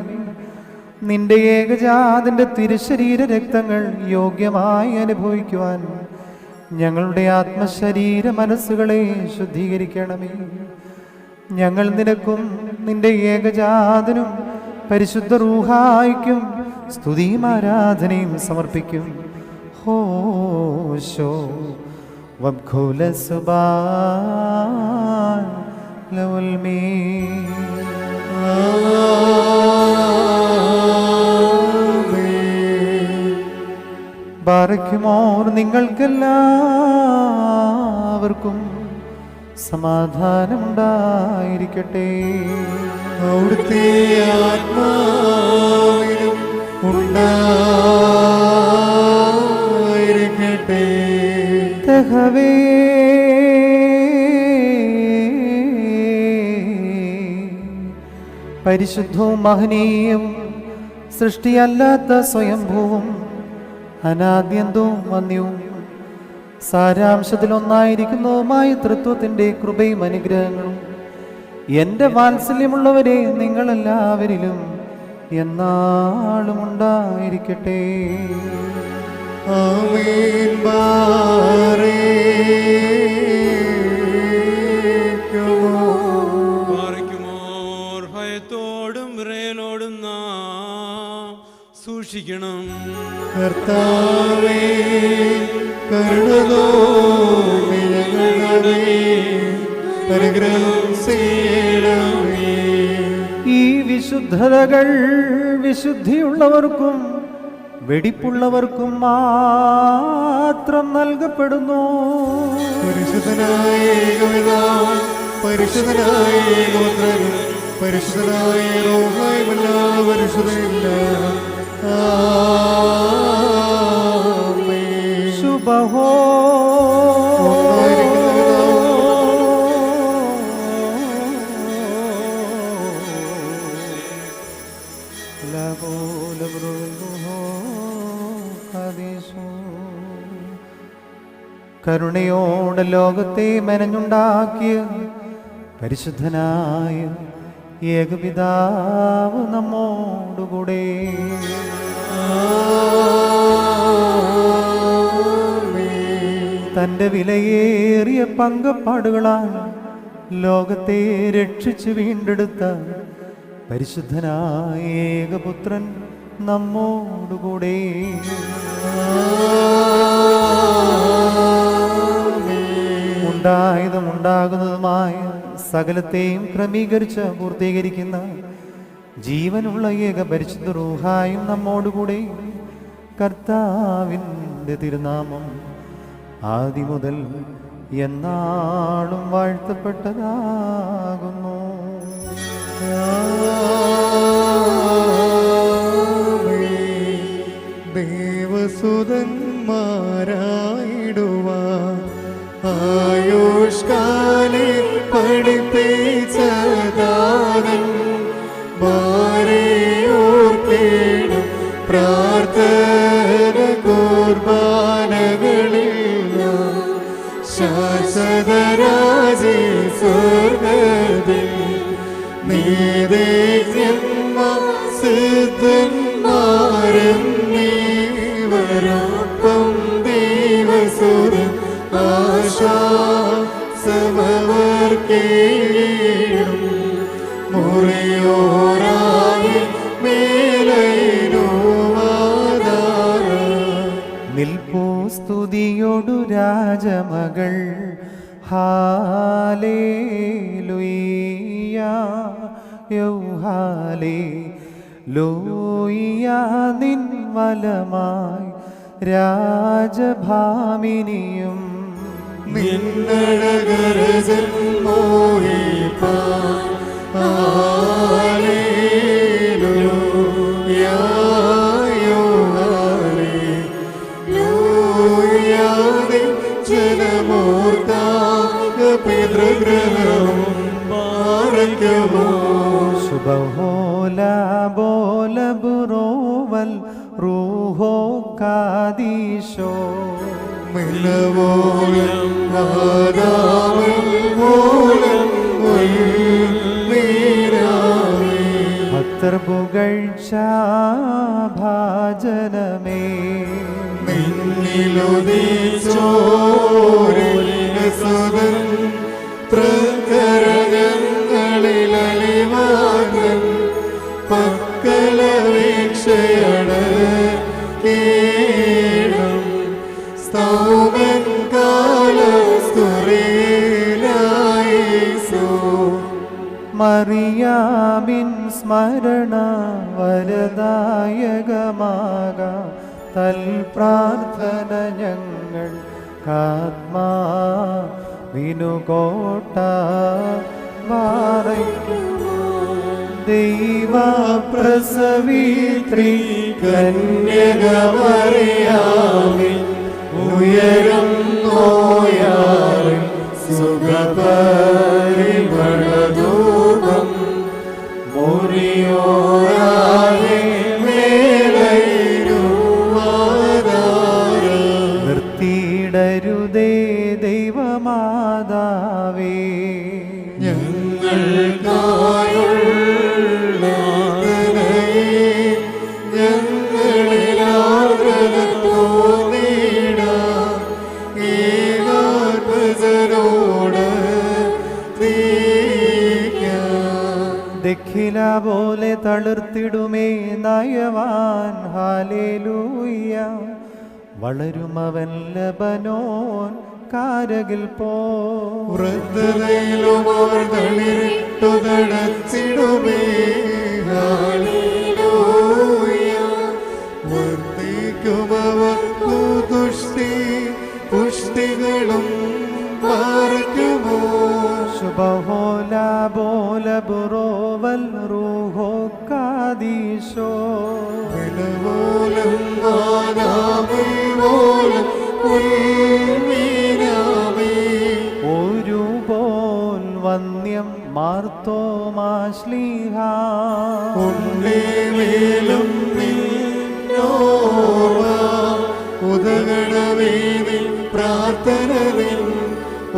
നിന്റെ ഏകജാതന്റെ തിരുശരീര രക്തങ്ങൾ യോഗ്യമായി അനുഭവിക്കുവാൻ ഞങ്ങളുടെ ആത്മശരീര മനസ്സുകളെ ശുദ്ധീകരിക്കണമേ. ഞങ്ങൾ നിനക്കും നിന്റെ ഏകജാതനും പരിശുദ്ധ റൂഹായിക്കും സ്തുതിയും ആരാധനയും സമർപ്പിക്കും. ഹോശോ വബ്ഖുല സുബാൻ ലൗൽമീ. ബാറയ്ക്കുമോർ നിങ്ങൾക്കെല്ലാവർക്കും സമാധാനമുണ്ടായിരിക്കട്ടെ. അവിടുത്തെ ആത്മാവിനും ഉണ്ടായിരിക്കട്ടെ. യഹവേ പരിശുദ്ധവും മഹനീയവും സൃഷ്ടിയല്ലാത്ത സ്വയംഭൂവും അനാദ്യന്തവും വന്യവും സാരാംശത്തിലൊന്നായിരിക്കുന്നതുമായ തൃത്വത്തിൻ്റെ കൃപയും അനുഗ്രഹങ്ങളും എൻ്റെ വാത്സല്യമുള്ളവരെ നിങ്ങളെല്ലാവരിലും എന്നാളും ഉണ്ടായിരിക്കട്ടെ. ആമേൻ. പാറയ്ക്കുമോർ ഭയത്തോടും വിറയലോടും നാം സൂക്ഷിക്കണം. കർത്താവേ, കരുണ തോന്നി ഞങ്ങളുടെ അനുഗ്രഹം ചെയ്യണമേ. ഈ വിശുദ്ധതകൾ വിശുദ്ധിയുള്ളവർക്കും വെടിപ്പുള്ളവർക്കും മാത്രം നൽകപ്പെടുന്നു. പരിശുദ്ധനായ ഏകപിതാവ്, പരിശുദ്ധനായ ഏകപുത്രൻ, പരിശുദ്ധനായ റൂഹായുമല്ലാതെ പരിശുദ്ധനില്ല. ആമേൻ. ശുഭഹോ കരുണയോടെ ലോകത്തെ മെനഞ്ഞുണ്ടാക്കിയ പരിശുദ്ധനായ ഏകപിതാവ് നമ്മോടുകൂടെ. തൻ്റെ വിലയേറിയ പങ്കപ്പാടുകളാൽ ലോകത്തെ രക്ഷിച്ച് വീണ്ടെടുത്ത പരിശുദ്ധനായ ഏകപുത്രൻ നമ്മോടുകൂടെ. ഉണ്ടായതും ഉണ്ടാകുന്നതുമായ സകലത്തെയും ക്രമീകരിച്ച് പൂർത്തീകരിക്കുന്ന ജീവനുള്ള ഏക പരിശുദ്ധ റൂഹായും നമ്മോടുകൂടെ. കർത്താവിൻ്റെ തിരുനാമം ആദി മുതൽ എന്നാളും വാഴ്ത്തപ്പെട്ടതാകുന്നു. ദേവസുതന്മാരായിടുവാൻ ആയുഷ്കാലെ പഠിപ്പിച്ചതാതൻ മാരെയോർക്കേണം പ്രാർത്ഥന കുർബാനകളിൽ ശാശ്വതരാജി സ്വർഗത്തിൽ സിദ്ധന്മാരും നീവരൊപ്പം ദൈവസുരൻ ആശാസമവർക്കേടും മുറിയോറായി മേലൈനോവാദാര. നിൽപ്പൂ സ്തുതിയോടു രാജമകൾ ഹാലേലൂയ യൗഹാലേലൂയ. നിൻ വലമായി രാജഭാമിനിയും നിന്നഴകരജൻ മോഹിപ്പാൻ ഹല്ലേലൂയ ഹല്ലേലൂയ. ജനമോർക്കാക പിതൃഗ്രഹവും പാറയ്ക്കുമോ. ശുഭഹോല ബോല ബുറോവൽ റൂഹോ കാദീശോ. മിന്നവോലം വാദാമൽ മൂലം ഉൾമീരാമേ. ഭക്തർ പുകഴ്ച ഭാജനമേ. നിന്നിലുദിച്ചോരിനസുതൻ പ്രകരങ്ങളിൽ അലിവാദൻ പക്കലവീക്ഷയാണ് കേണം സ്തൗമൻ കാലസ്തുറിയിലായിസോ. മറിയാമിൻ സ്മരണ വരദായകമാക തൽ പ്രാർത്ഥന ഞങ്ങൾ കാത്മാവിനുകോട്ട വാറയ്ക്കുമോ. ദൈവപ്രസവിത്രി കന്യകമറിയാമി ഉയരുന്നോ മോയാറിൽ സുഖപരിമളധൂപം മുറിയോരാകെ മേലയിടുവാതാരം. നിർത്തിയിടരുതേ ദൈവമാതാവേ, ഞങ്ങൾക്കായുള്ള ഞങ്ങളിൽ ആർദ്രത തോന്നിടാം. ഏകാത്മജനോട് ദഖില പോലെ തളിർത്തിടുമേ നയവാൻ ഹാലേലൂയ. വളരുമവൻ ലബനോൻ കാരകിൽ പോ. വൃദ്ധതയിലും അവർ തളിരിട്ടു തടച്ചിടുമേ. ഹല്ലേലൂയ. വർദ്ധിക്കുമവർക്കു തുഷ്ടി പുഷ്ടികളും പാർക്കുമോ. ശുഭഹോല ബോല ബുറോവൽ റൂഹോ കാദീശോ. വിലപോലും വാനാമിൽപോലും ഉൾമീനാമേ. ഒരുപോൽ വന്യം മാർത്തോമാശ്ലീഹ. ഉണ്ണേമേലും നിന്നോർവ ഉദകണമേനി പ്രാർത്ഥനവിൽ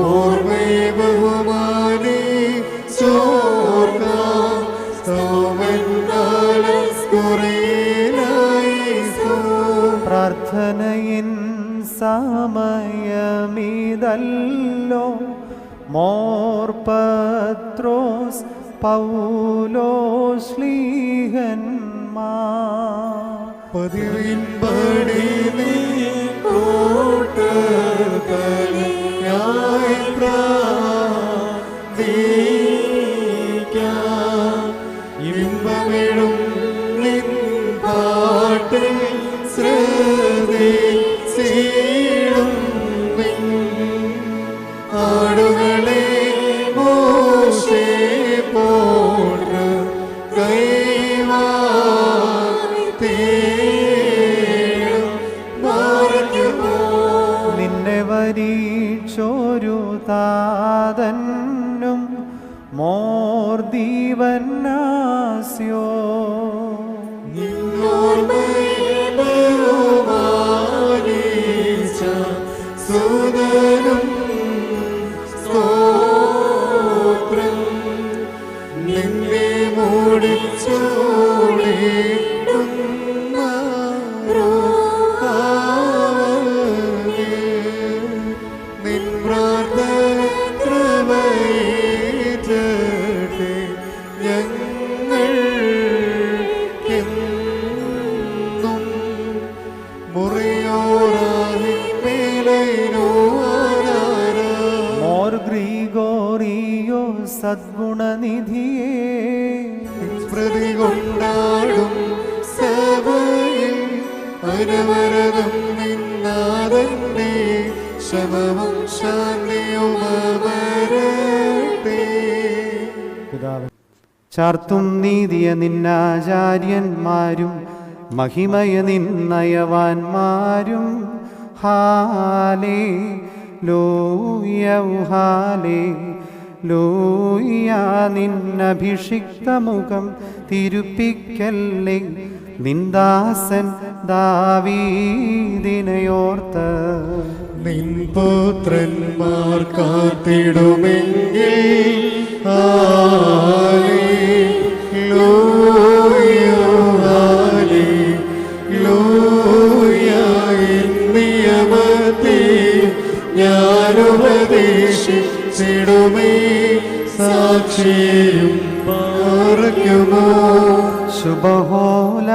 ഓർമ്മയെ ബഹുമാനി ചോർക്കാം. പ്രാർത്ഥനയിൻ സമയമീതല്ലോ മോർ പത്രോസ് പൗലോശ്ലീഹന്മാർ. പതിവിൻപടി നീ കൂട്ടർക്കലയായി പ്രാർത്ഥിക്കാം. ഇമ്പമിടും നിൻ പാട്ടിൽ ശ്രദ്ധിച്ചിടും നിൻ ആടുകളെ മോശെ പോன்ற കൈവാഴ്ത്തേടും മാർക്കുമോ. നിന്നെ വരീച്ചോരു താതന്നും മോർ ദീവന്നാസ്യോ. സുതനും സ്തോത്രം നിന്നെ മൂടിച്ചോടിടുന്ന നിൻ പ്രാർത്ഥന കൃപയേറ്റട്ടെ ഞങ്ങൾക്കെന്നും. മുറിയോറായി മേലയിനോ ആധാരം. More Gregorio സദ്ഗുണനിധിയേ. സ്മൃതി കൊണ്ടാടും സഭയിൽ അനവരതം നിന്നാതന്റെ ശമവും ശാന്തിയും അമരട്ടെ. ചാർത്തും നീതിയ നിന്നാചാര്യന്മാരും മഹിമയ നിന്നയവാന്മാരും ഹാലേ ലൂയ ഹാലേ ലൂയ. നിന്നഭിഷിക്തമുഖം തിരുപ്പിക്കല്ലേ നിന്ദാസൻ ദാവീദിനെയോർത്ത്. നിൻ പുത്രന്മാർ കാത്തിടുമെങ്കിൽ ഹല്ലേലൂയ ഹല്ലേലൂയ. നിയമത്തെ ഞാനുപദേശിച്ചിടുമേ സാക്ഷിയും പാർക്കുമോ. ശുഭഹോല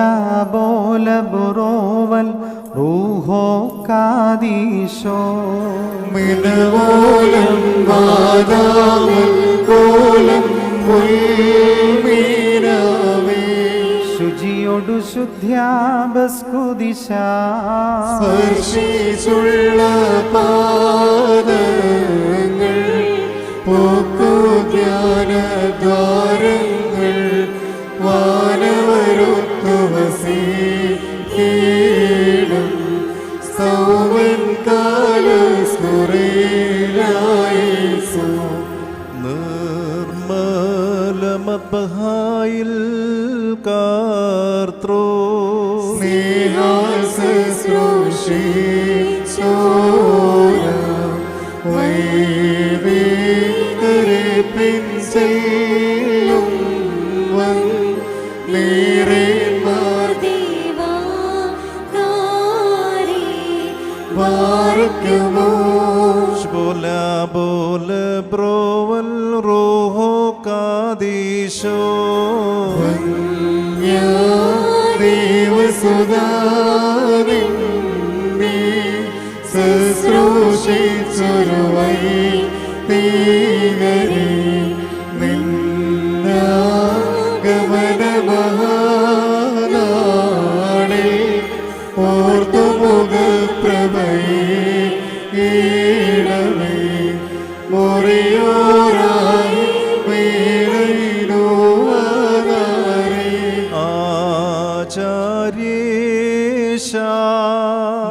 ബോല ബുറോവൽ റൂഹോ കാദീശോ. മിനവോലം വാദാമൽ കോലം ഉൾമീനാമേ. ശുചിയൊടു ശുദ്ധ്യാബസ്കുദിശ. സ്പർശിച്ചുള്ള പാദങ്ങൾ പോക്കുധ്യാനദ്വാരങ്ങൾ വാനവരുത്തു വസീടും സൗമൻ കാലസ്കുറേ മദ്ബഹായിൽ കാർത്രോ വൈദികരെ പിൻചെല്ലും നീരേന്മാർ ബാറക്കുമോ ബോല ബ്രോവൽ റോഹോ കാദീശോ ദേവസുധാനി ശുശ്രൂഷിച്ചൊരു വൈദികരെ നിന്നാഗമനമഹാനാളിൽ ഓർത്തുമുഖപ്രഭയെ ഈടമേ മുറിയോറായി വീരയിലോ ആധാരേ ആചാര്യേശ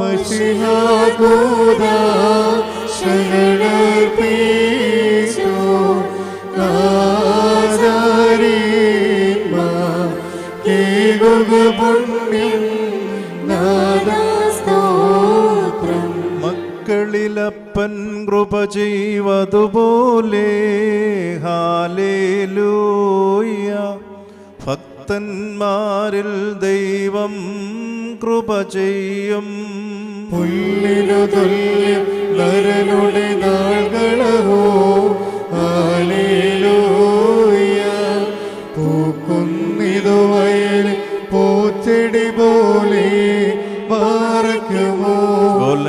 മഷിഹാകൂദ ശരണർപ്പീശോ ആചാര്യന്മാർ കേകുക പുണ്യം നാദസ്തോത്രം മക്കളിലപ്പൻ കൃപ ചെയ്വതുപോലെ ഹാലേലൂയ ഭക്തന്മാരിൽ ദൈവം കൃപ ചെയ്യും പുല്ലിനു തുല്യം നരനുടെ നാൾകളഹോ ഹല്ലേലൂയ പൂക്കുന്നിതു വയൽ പൂച്ചെടി പോലെ ബാറക്കുമോ ബോല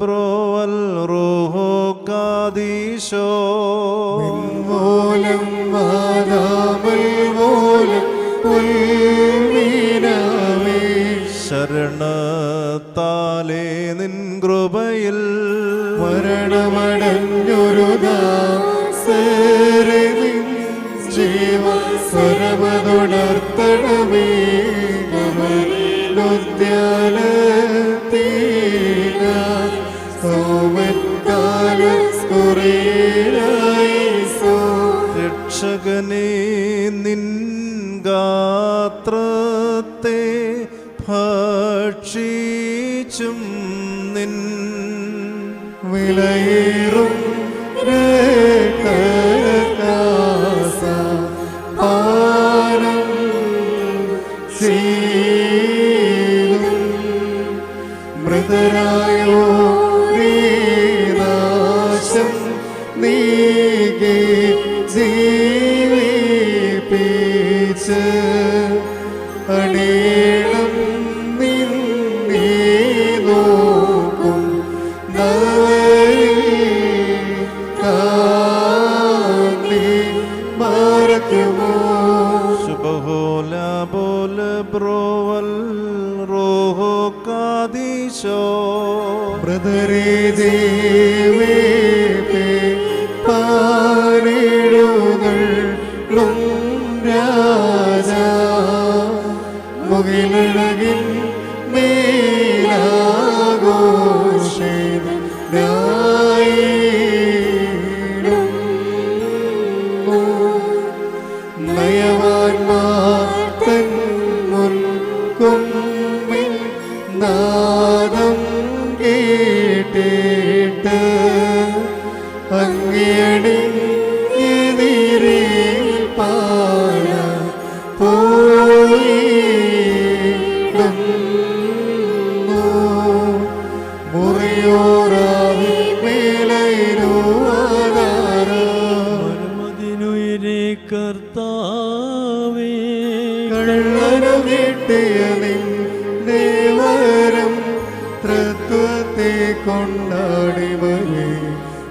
ബ്രോവൽ റോഹോ കാദീശോ മൂലം വാദാമൽ മൂലം പുൽമീനാമേ ശരണത്താലേ നിൻ കൃപയിൽ മരണമടഞ്ഞൊരു ദാസരെ നിൻ ജീവ സ്വരമതുണർത്തണമേ ഉദ്യാനത്തീന സൗമൻ കാലസ്കുറേനായിസോ രക്ഷകനെ നിൻ ഗാത്രത്തെ ഭക്ഷിച്ചും നിൻ വിലയേറും രക്തകാസ പാനം ചെയ്തും മൃതരായോ നാശം നീകെ ജീവിപ്പിച്ച് അടേണം നിന്നേ നോക്കും ശുഭഹോല ബോല ബ്രോവൽ റോഹോ കാദീശോ ബ്രദരേ ദേവേ പാരിടുകളും രാജാ മുകിലഴകിൻ നയവാൻമാൻ മുൻകുമ്മിൽ നാദം കേട്ടിട്ട് അങ്ങേടിയെതിരെ പാട പോയിടുന്നു മുറിയോറായി മേലയിലോ മതിനുയരെ കർത്താവേ കള്ളനു കിട്ടിയ നിന്റെ വരം തൃത്വത്തെ കൊണ്ടാടി വരെ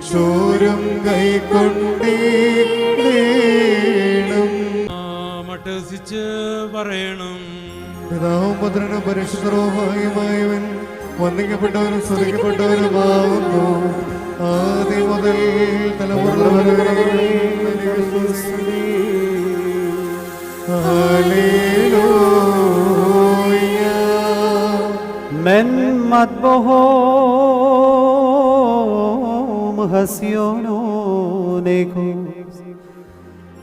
ശൂരം കൈക്കൊണ്ടേണം മട്ടസിച്ച് പറയണം. പിതാവും പുത്രനും പരിശുദ്ധവുമായവൻ വന്ദിക്കപ്പെട്ടവനും സ്തുതിക്കപ്പെട്ടവനുമാവുന്നു ആദ്യം മുതൽ തലമുറ വരെ. Hallelujah. Men matbohom hasyono neko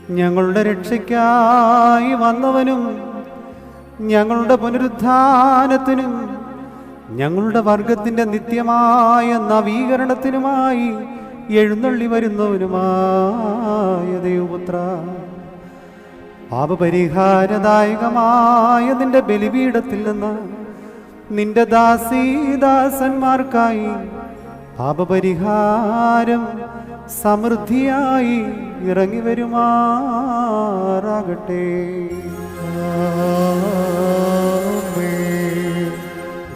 ഞങ്ങളുടെ രക്ഷയ്ക്കായി വന്നവനും ഞങ്ങളുടെ പുനരുത്ഥാനത്തിനും ഞങ്ങളുടെ വർഗത്തിൻ്റെ നിത്യമായ നവീകരണത്തിനുമായി എഴുന്നള്ളി വരുന്നവനുമായ ദൈവപുത്ര, പാപപരിഹാരദായകമായ നിന്റെ ബലിപീഠത്തിൽ നിന്ന് നിന്റെ ദാസീദാസന്മാർക്കായി പാപപരിഹാരം സമൃദ്ധിയായി ഇറങ്ങി വരുമാറാകട്ടെ.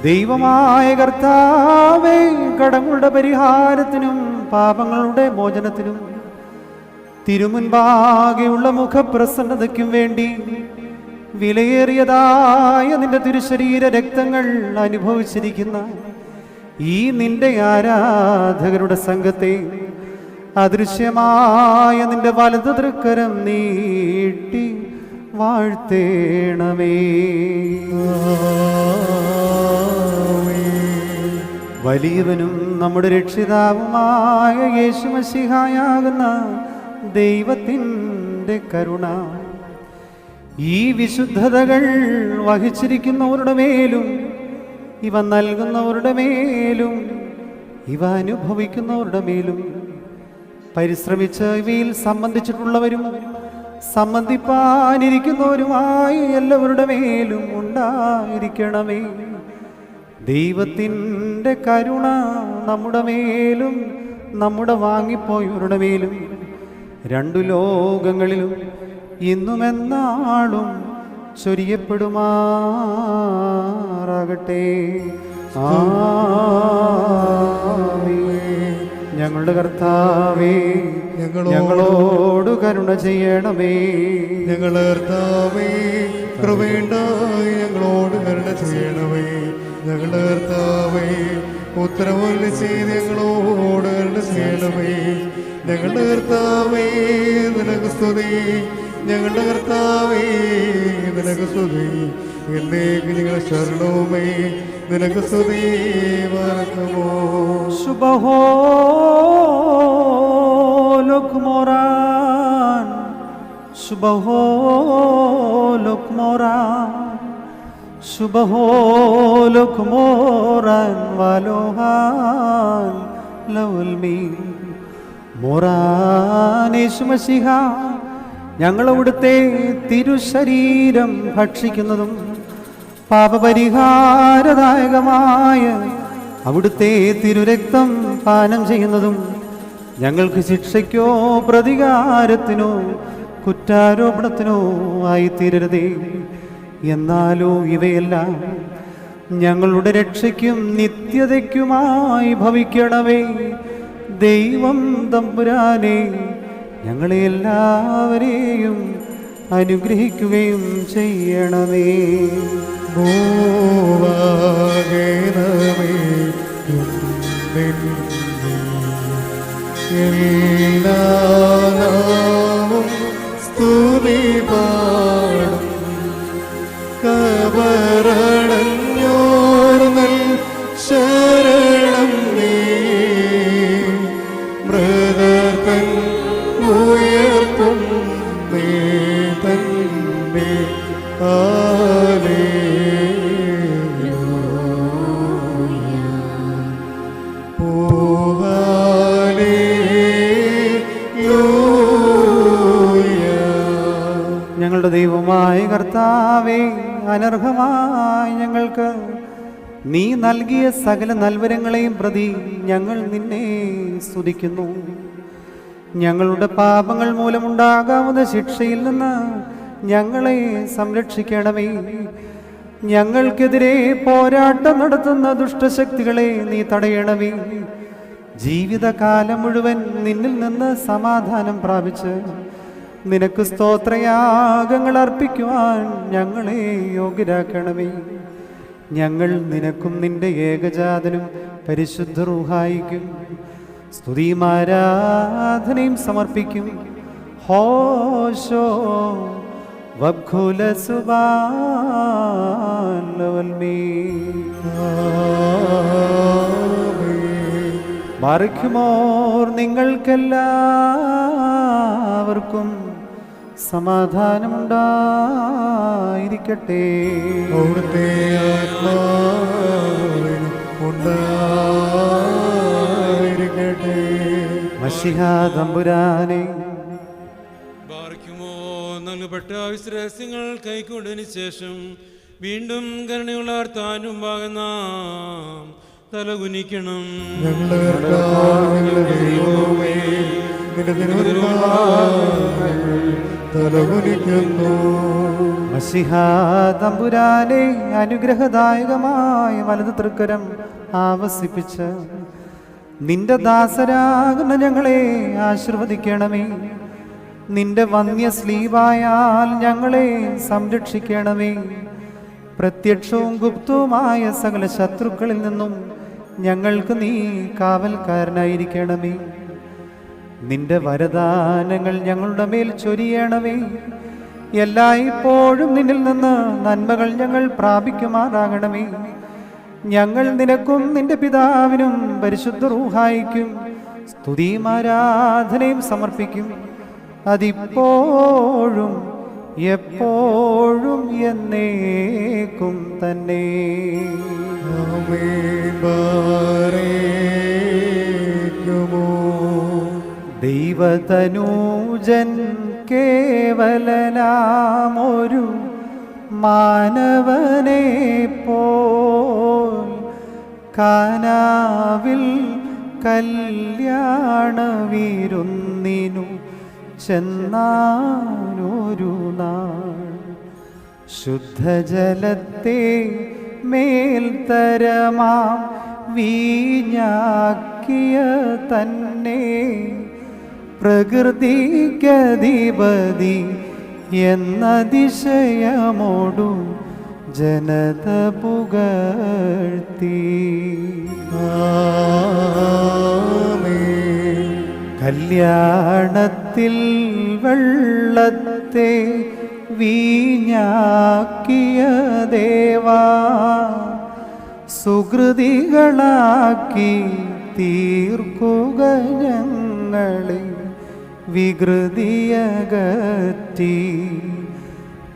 ദൈവമായ കർത്താവേ, കടങ്ങളുടെ പരിഹാരത്തിനും പാപങ്ങളുടെ മോചനത്തിനും തിരുമുൻപാകെയുള്ള മുഖപ്രസന്നതയ്ക്കും വേണ്ടി വിലയേറിയതായ നിന്റെ തിരുശരീര രക്തങ്ങൾ അനുഭവിച്ചിരിക്കുന്ന ഈ നിന്റെ ആരാധകരുടെ സംഘത്തെ അദൃശ്യമായ നിന്റെ വലതു തൃക്കരം നീട്ടി വാഴ്ത്തേണമേ. വലിയവനും നമ്മുടെ രക്ഷിതാവുമായ യേശുമശിഹായാകുന്ന ദൈവത്തിൻ്റെ കരുണ ഈ വിശുദ്ധതകൾ വഹിച്ചിരിക്കുന്നവരുടെ മേലും ഇവ നൽകുന്നവരുടെ മേലും ഇവ അനുഭവിക്കുന്നവരുടെ മേലും പരിശ്രമിച്ച് ഇവയിൽ സംബന്ധിച്ചിട്ടുള്ളവരും സംബന്ധിപ്പാനിരിക്കുന്നവരുമായി എല്ലാവരുടെ മേലും ഉണ്ടായിരിക്കണമേ. ദൈവത്തിൻ്റെ കരുണ നമ്മുടെ മേലും നമ്മുടെ വാങ്ങിപ്പോയവരുടെ മേലും രണ്ടു ലോകങ്ങളിലും ഇന്നുമെന്നാളും ചൊരിയപ്പെടുമാറാകട്ടെ. ഞങ്ങളുടെ കർത്താവേ, ഞങ്ങളോട് കരുണ ചെയ്യണമേ. ഞങ്ങളുടെ കർത്താവേ, കൃപയുണ്ടായി ഞങ്ങളോട് കരുണ ചെയ്യണമേ. ഞങ്ങളുടെ കർത്താവേ, ഉത്തരവുകൾ ചെയ്ത് ഞങ്ങളോട് കരുണ ചെയ്യണമേ. ഞങ്ങളുടെ കർത്താവേ, നിനക്ക് സ്തുതി. ഞങ്ങളുടെ കർത്താവേ, നിനക്ക് സ്തുതി. എന്നേക്ക് ഞങ്ങളുടെ ശരണവുമേ, നിനക്ക് സ്തുതി. വരക്കുമോ സുബഹോ ലോക്മോറാൻ, സുബഹോ ലോക്മോറാൻ, സുബഹോ ലോക്മോറാൻ വാലോഹാൻ ലൗൽമീ മോറാൻ. യേശുമശിഹ, ഞങ്ങളവിടുത്തെ തിരുശരീരം ഭക്ഷിക്കുന്നതും പാപപരിഹാരദായകമായ അവിടുത്തെ തിരുരക്തം പാനം ചെയ്യുന്നതും ഞങ്ങൾക്ക് ശിക്ഷയ്ക്കോ പ്രതികാരത്തിനോ കുറ്റാരോപണത്തിനോ ആയിത്തീരരുതേ. എന്നാലോ ഇവയെല്ലാം ഞങ്ങളുടെ രക്ഷയ്ക്കും നിത്യതയ്ക്കുമായി ഭവിക്കണമേ. ദൈവം തമ്പുരാനെ, ഞങ്ങളെ എല്ലാവരെയും അനുഗ്രഹിക്കുകയും ചെയ്യണമേ. എല്ലാനാമം സ്തുതി പാടും. കബറടഞ്ഞോർന്നൽ ശരണം നീ. മൃതർത്തൻ ഉയർത്തും നീ തന്നെ. ഞങ്ങളുടെ ദൈവമായ കർത്താവേ, അനർഹമായി ഞങ്ങൾക്ക് നീ നൽകിയ സകല നൽവരങ്ങളെയും പ്രതി ഞങ്ങൾ നിന്നെ സ്തുതിക്കുന്നു. ഞങ്ങളുടെ പാപങ്ങൾ മൂലമുണ്ടാകാവുന്ന ശിക്ഷയിൽ നിന്ന് ഞങ്ങളെ സംരക്ഷിക്കണമേ. ഞങ്ങൾക്കെതിരെ പോരാട്ടം നടത്തുന്ന ദുഷ്ടശക്തികളെ നീ തടയണമേ. ജീവിതകാലം മുഴുവൻ നിന്നിൽ നിന്ന് സമാധാനം പ്രാപിച്ച് നിനക്ക് സ്തോത്രയാഗങ്ങൾ അർപ്പിക്കുവാൻ ഞങ്ങളെ യോഗ്യരാക്കണമേ. ഞങ്ങൾ നിനക്കും നിന്റെ ഏകജാതനും പരിശുദ്ധ റൂഹായിക്കും സ്തുതിയും ആരാധനയും സമർപ്പിക്കും. ഹോശോ വബ്ഖുല സുബാൻ ലവൽമീ. ബാറക്കുമോർ നിങ്ങൾക്കെല്ലാവർക്കും സമാധാനമുണ്ടായിരിക്കട്ടെ. അവിടുത്തെ ആത്മാവിനും ഉണ്ടായിരിക്കട്ടെ. മശിഹാ തമ്പുരാനെ, ബാർക്കുമോ നൽകപ്പെട്ട വിശ്രഹസ്യങ്ങൾ കൈക്കൊണ്ടതിന് ശേഷം വീണ്ടും കരുണയുള്ള താനും ഭാഗം നാം തലകുനിക്കണം. ഞങ്ങളുടെ കർത്താവേ, ദൈവമേ, നിന്റെ തിരുമുമ്പാകെ തലകുനിക്കുന്നു. മശിഹാ തമ്പുരാനെ, അനുഗ്രഹദായകമായ വലത് തൃക്കരം ആവസിപ്പിച്ച് നിന്റെ ദാസരാകുന്ന ഞങ്ങളെ ആശീർവദിക്കണമേ. നിന്റെ വന്യ സ്ലീവായാൽ ഞങ്ങളെ സംരക്ഷിക്കണമേ. പ്രത്യക്ഷവും ഗുപ്തവുമായ സകല ശത്രുക്കളിൽ നിന്നും ഞങ്ങൾക്ക് നീ കാവൽക്കാരനായിരിക്കണമേ. നിന്റെ വരദാനങ്ങൾ ഞങ്ങളുടെ മേൽ ചൊരിയണമേ. എല്ലായ്പ്പോഴും നിന്നിൽ നിന്ന് നന്മകൾ ഞങ്ങൾ പ്രാപിക്കുമാറാകണമേ. ഞങ്ങൾ നിനക്കും നിന്റെ പിതാവിനും പരിശുദ്ധ റൂഹായിക്കും സ്തുതിയും ആരാധനയും സമർപ്പിക്കും. അതിപ്പോഴും എപ്പോഴും എന്നേക്കും തന്നെ. ആമേൻ. ബാരേക്കുമോ. ദൈവതനൂജൻ കേവലനാമൊരു മാനവനെ പോൽ കാനാവിൽ കല്യാണ വിരുന്നിനു ചെന്നാനൊരു നാൾ ശുദ്ധജലത്തെ മേൽത്തരമാം വീഞ്ഞാക്കിയ തന്നെ പ്രകൃതിക്കധിപതി എന്നതിശയമോടു ജനത പുകഴ്ത്തി. ആമേൻ. കല്യാണത്തിൽ വെള്ളത്തെ വീഞ്ഞാക്കിയ ദേവാ, സുകൃതികളാക്കി തീർക്കുക ഞങ്ങളെ വികൃതിയകറ്റി.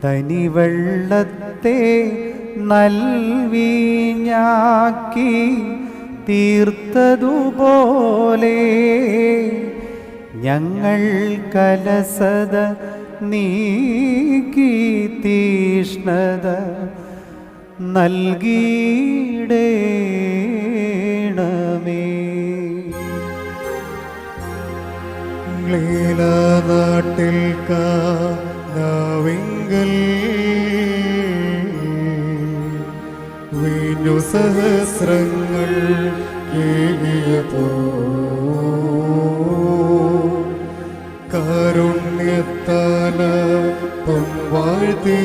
തനിവെള്ളത്തെ നൽവീഞ്ഞാക്കി തീർത്തതുപോലെ ഞങ്ങൾ കലസത നീക്കി തീഷ്ണത നൽകിയിടേണമേ. ലീലാനാട്ടിൽ കാനാവിങ്കൽ വീഞ്ഞു സഹസ്രങ്ങൾ കേകിയപ്പോ കാരുണ്യത്താല പൊൻവാഴ്ത്തി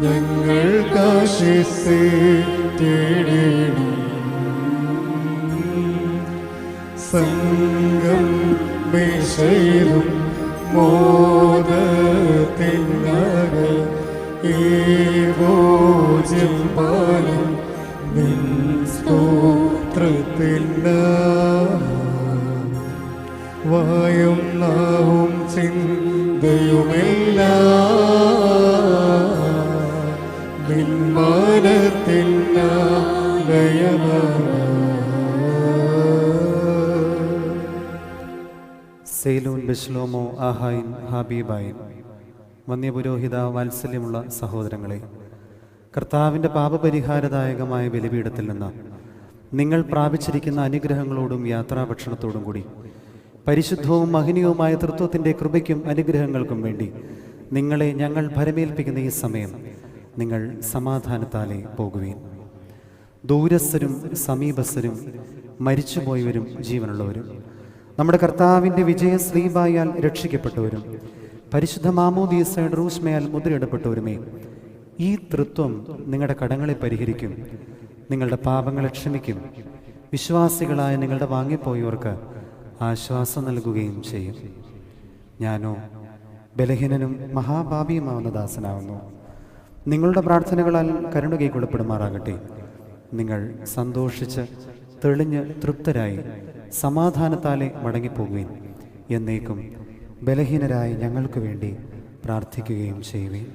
ഞങ്ങൾക്കാശിസേ തേടേണം. സംഘം മേശയിലും മോദത്തിനക ഈ ഭോജ്യം പാലും നിൻ സ്തോത്രത്തിന വായും നാവും ചിന്തയുമെല്ലാം നിന്മാനത്തിനാലയമാണ്. സെയ്ലൂൻ ബെശ്ലോമോ ആഹായിൻ ഹാബീബായിൻ. വന്യപുരോഹിത വാത്സല്യമുള്ള സഹോദരങ്ങളെ, കർത്താവിൻ്റെ പാപപരിഹാരദായകമായ ബലിപീഠത്തിൽ നിന്ന് നിങ്ങൾ പ്രാപിച്ചിരിക്കുന്ന അനുഗ്രഹങ്ങളോടും യാത്രാഭക്ഷണത്തോടും കൂടി പരിശുദ്ധവും മഹനീയവുമായ തൃത്വത്തിൻ്റെ കൃപയ്ക്കും അനുഗ്രഹങ്ങൾക്കും വേണ്ടി നിങ്ങളെ ഞങ്ങൾ ഭരമേൽപ്പിക്കുന്ന ഈ സമയം നിങ്ങൾ സമാധാനത്താലെ പോകുവീൻ. ദൂരസ്ഥരും സമീപസ്ഥരും മരിച്ചുപോയവരും ജീവനുള്ളവരും നമ്മുടെ കർത്താവിൻ്റെ വിജയശ്രീബായാൽ രക്ഷിക്കപ്പെട്ടവരും പരിശുദ്ധ മാമോദീസയുടെ റൂഷ്മയാൽ മുദ്രയിടപ്പെട്ടവരുമേ, ഈ തൃത്വം നിങ്ങളുടെ കടങ്ങളെ പരിഹരിക്കും, നിങ്ങളുടെ പാപങ്ങളെ ക്ഷമിക്കും, വിശ്വാസികളായ നിങ്ങളുടെ വാങ്ങിപ്പോയവർക്ക് ആശ്വാസം നൽകുകയും ചെയ്യും. ഞാനോ ബലഹീനനും മഹാപാപിയുമാവുന്ന ദാസനാവുന്നു. നിങ്ങളുടെ പ്രാർത്ഥനകളാൽ കരുണ കൈക്കൊള്ളപ്പെടുമാറാകട്ടെ. നിങ്ങൾ സന്തോഷിച്ച് തെളിഞ്ഞ് തൃപ്തരായി സമാധാനത്താലെ മടങ്ങിപ്പോകുവിൻ. എന്നേക്കും ബലഹീനരായ ഞങ്ങൾക്ക് വേണ്ടി പ്രാർത്ഥിക്കുകയും ചെയ്യുവേൻ.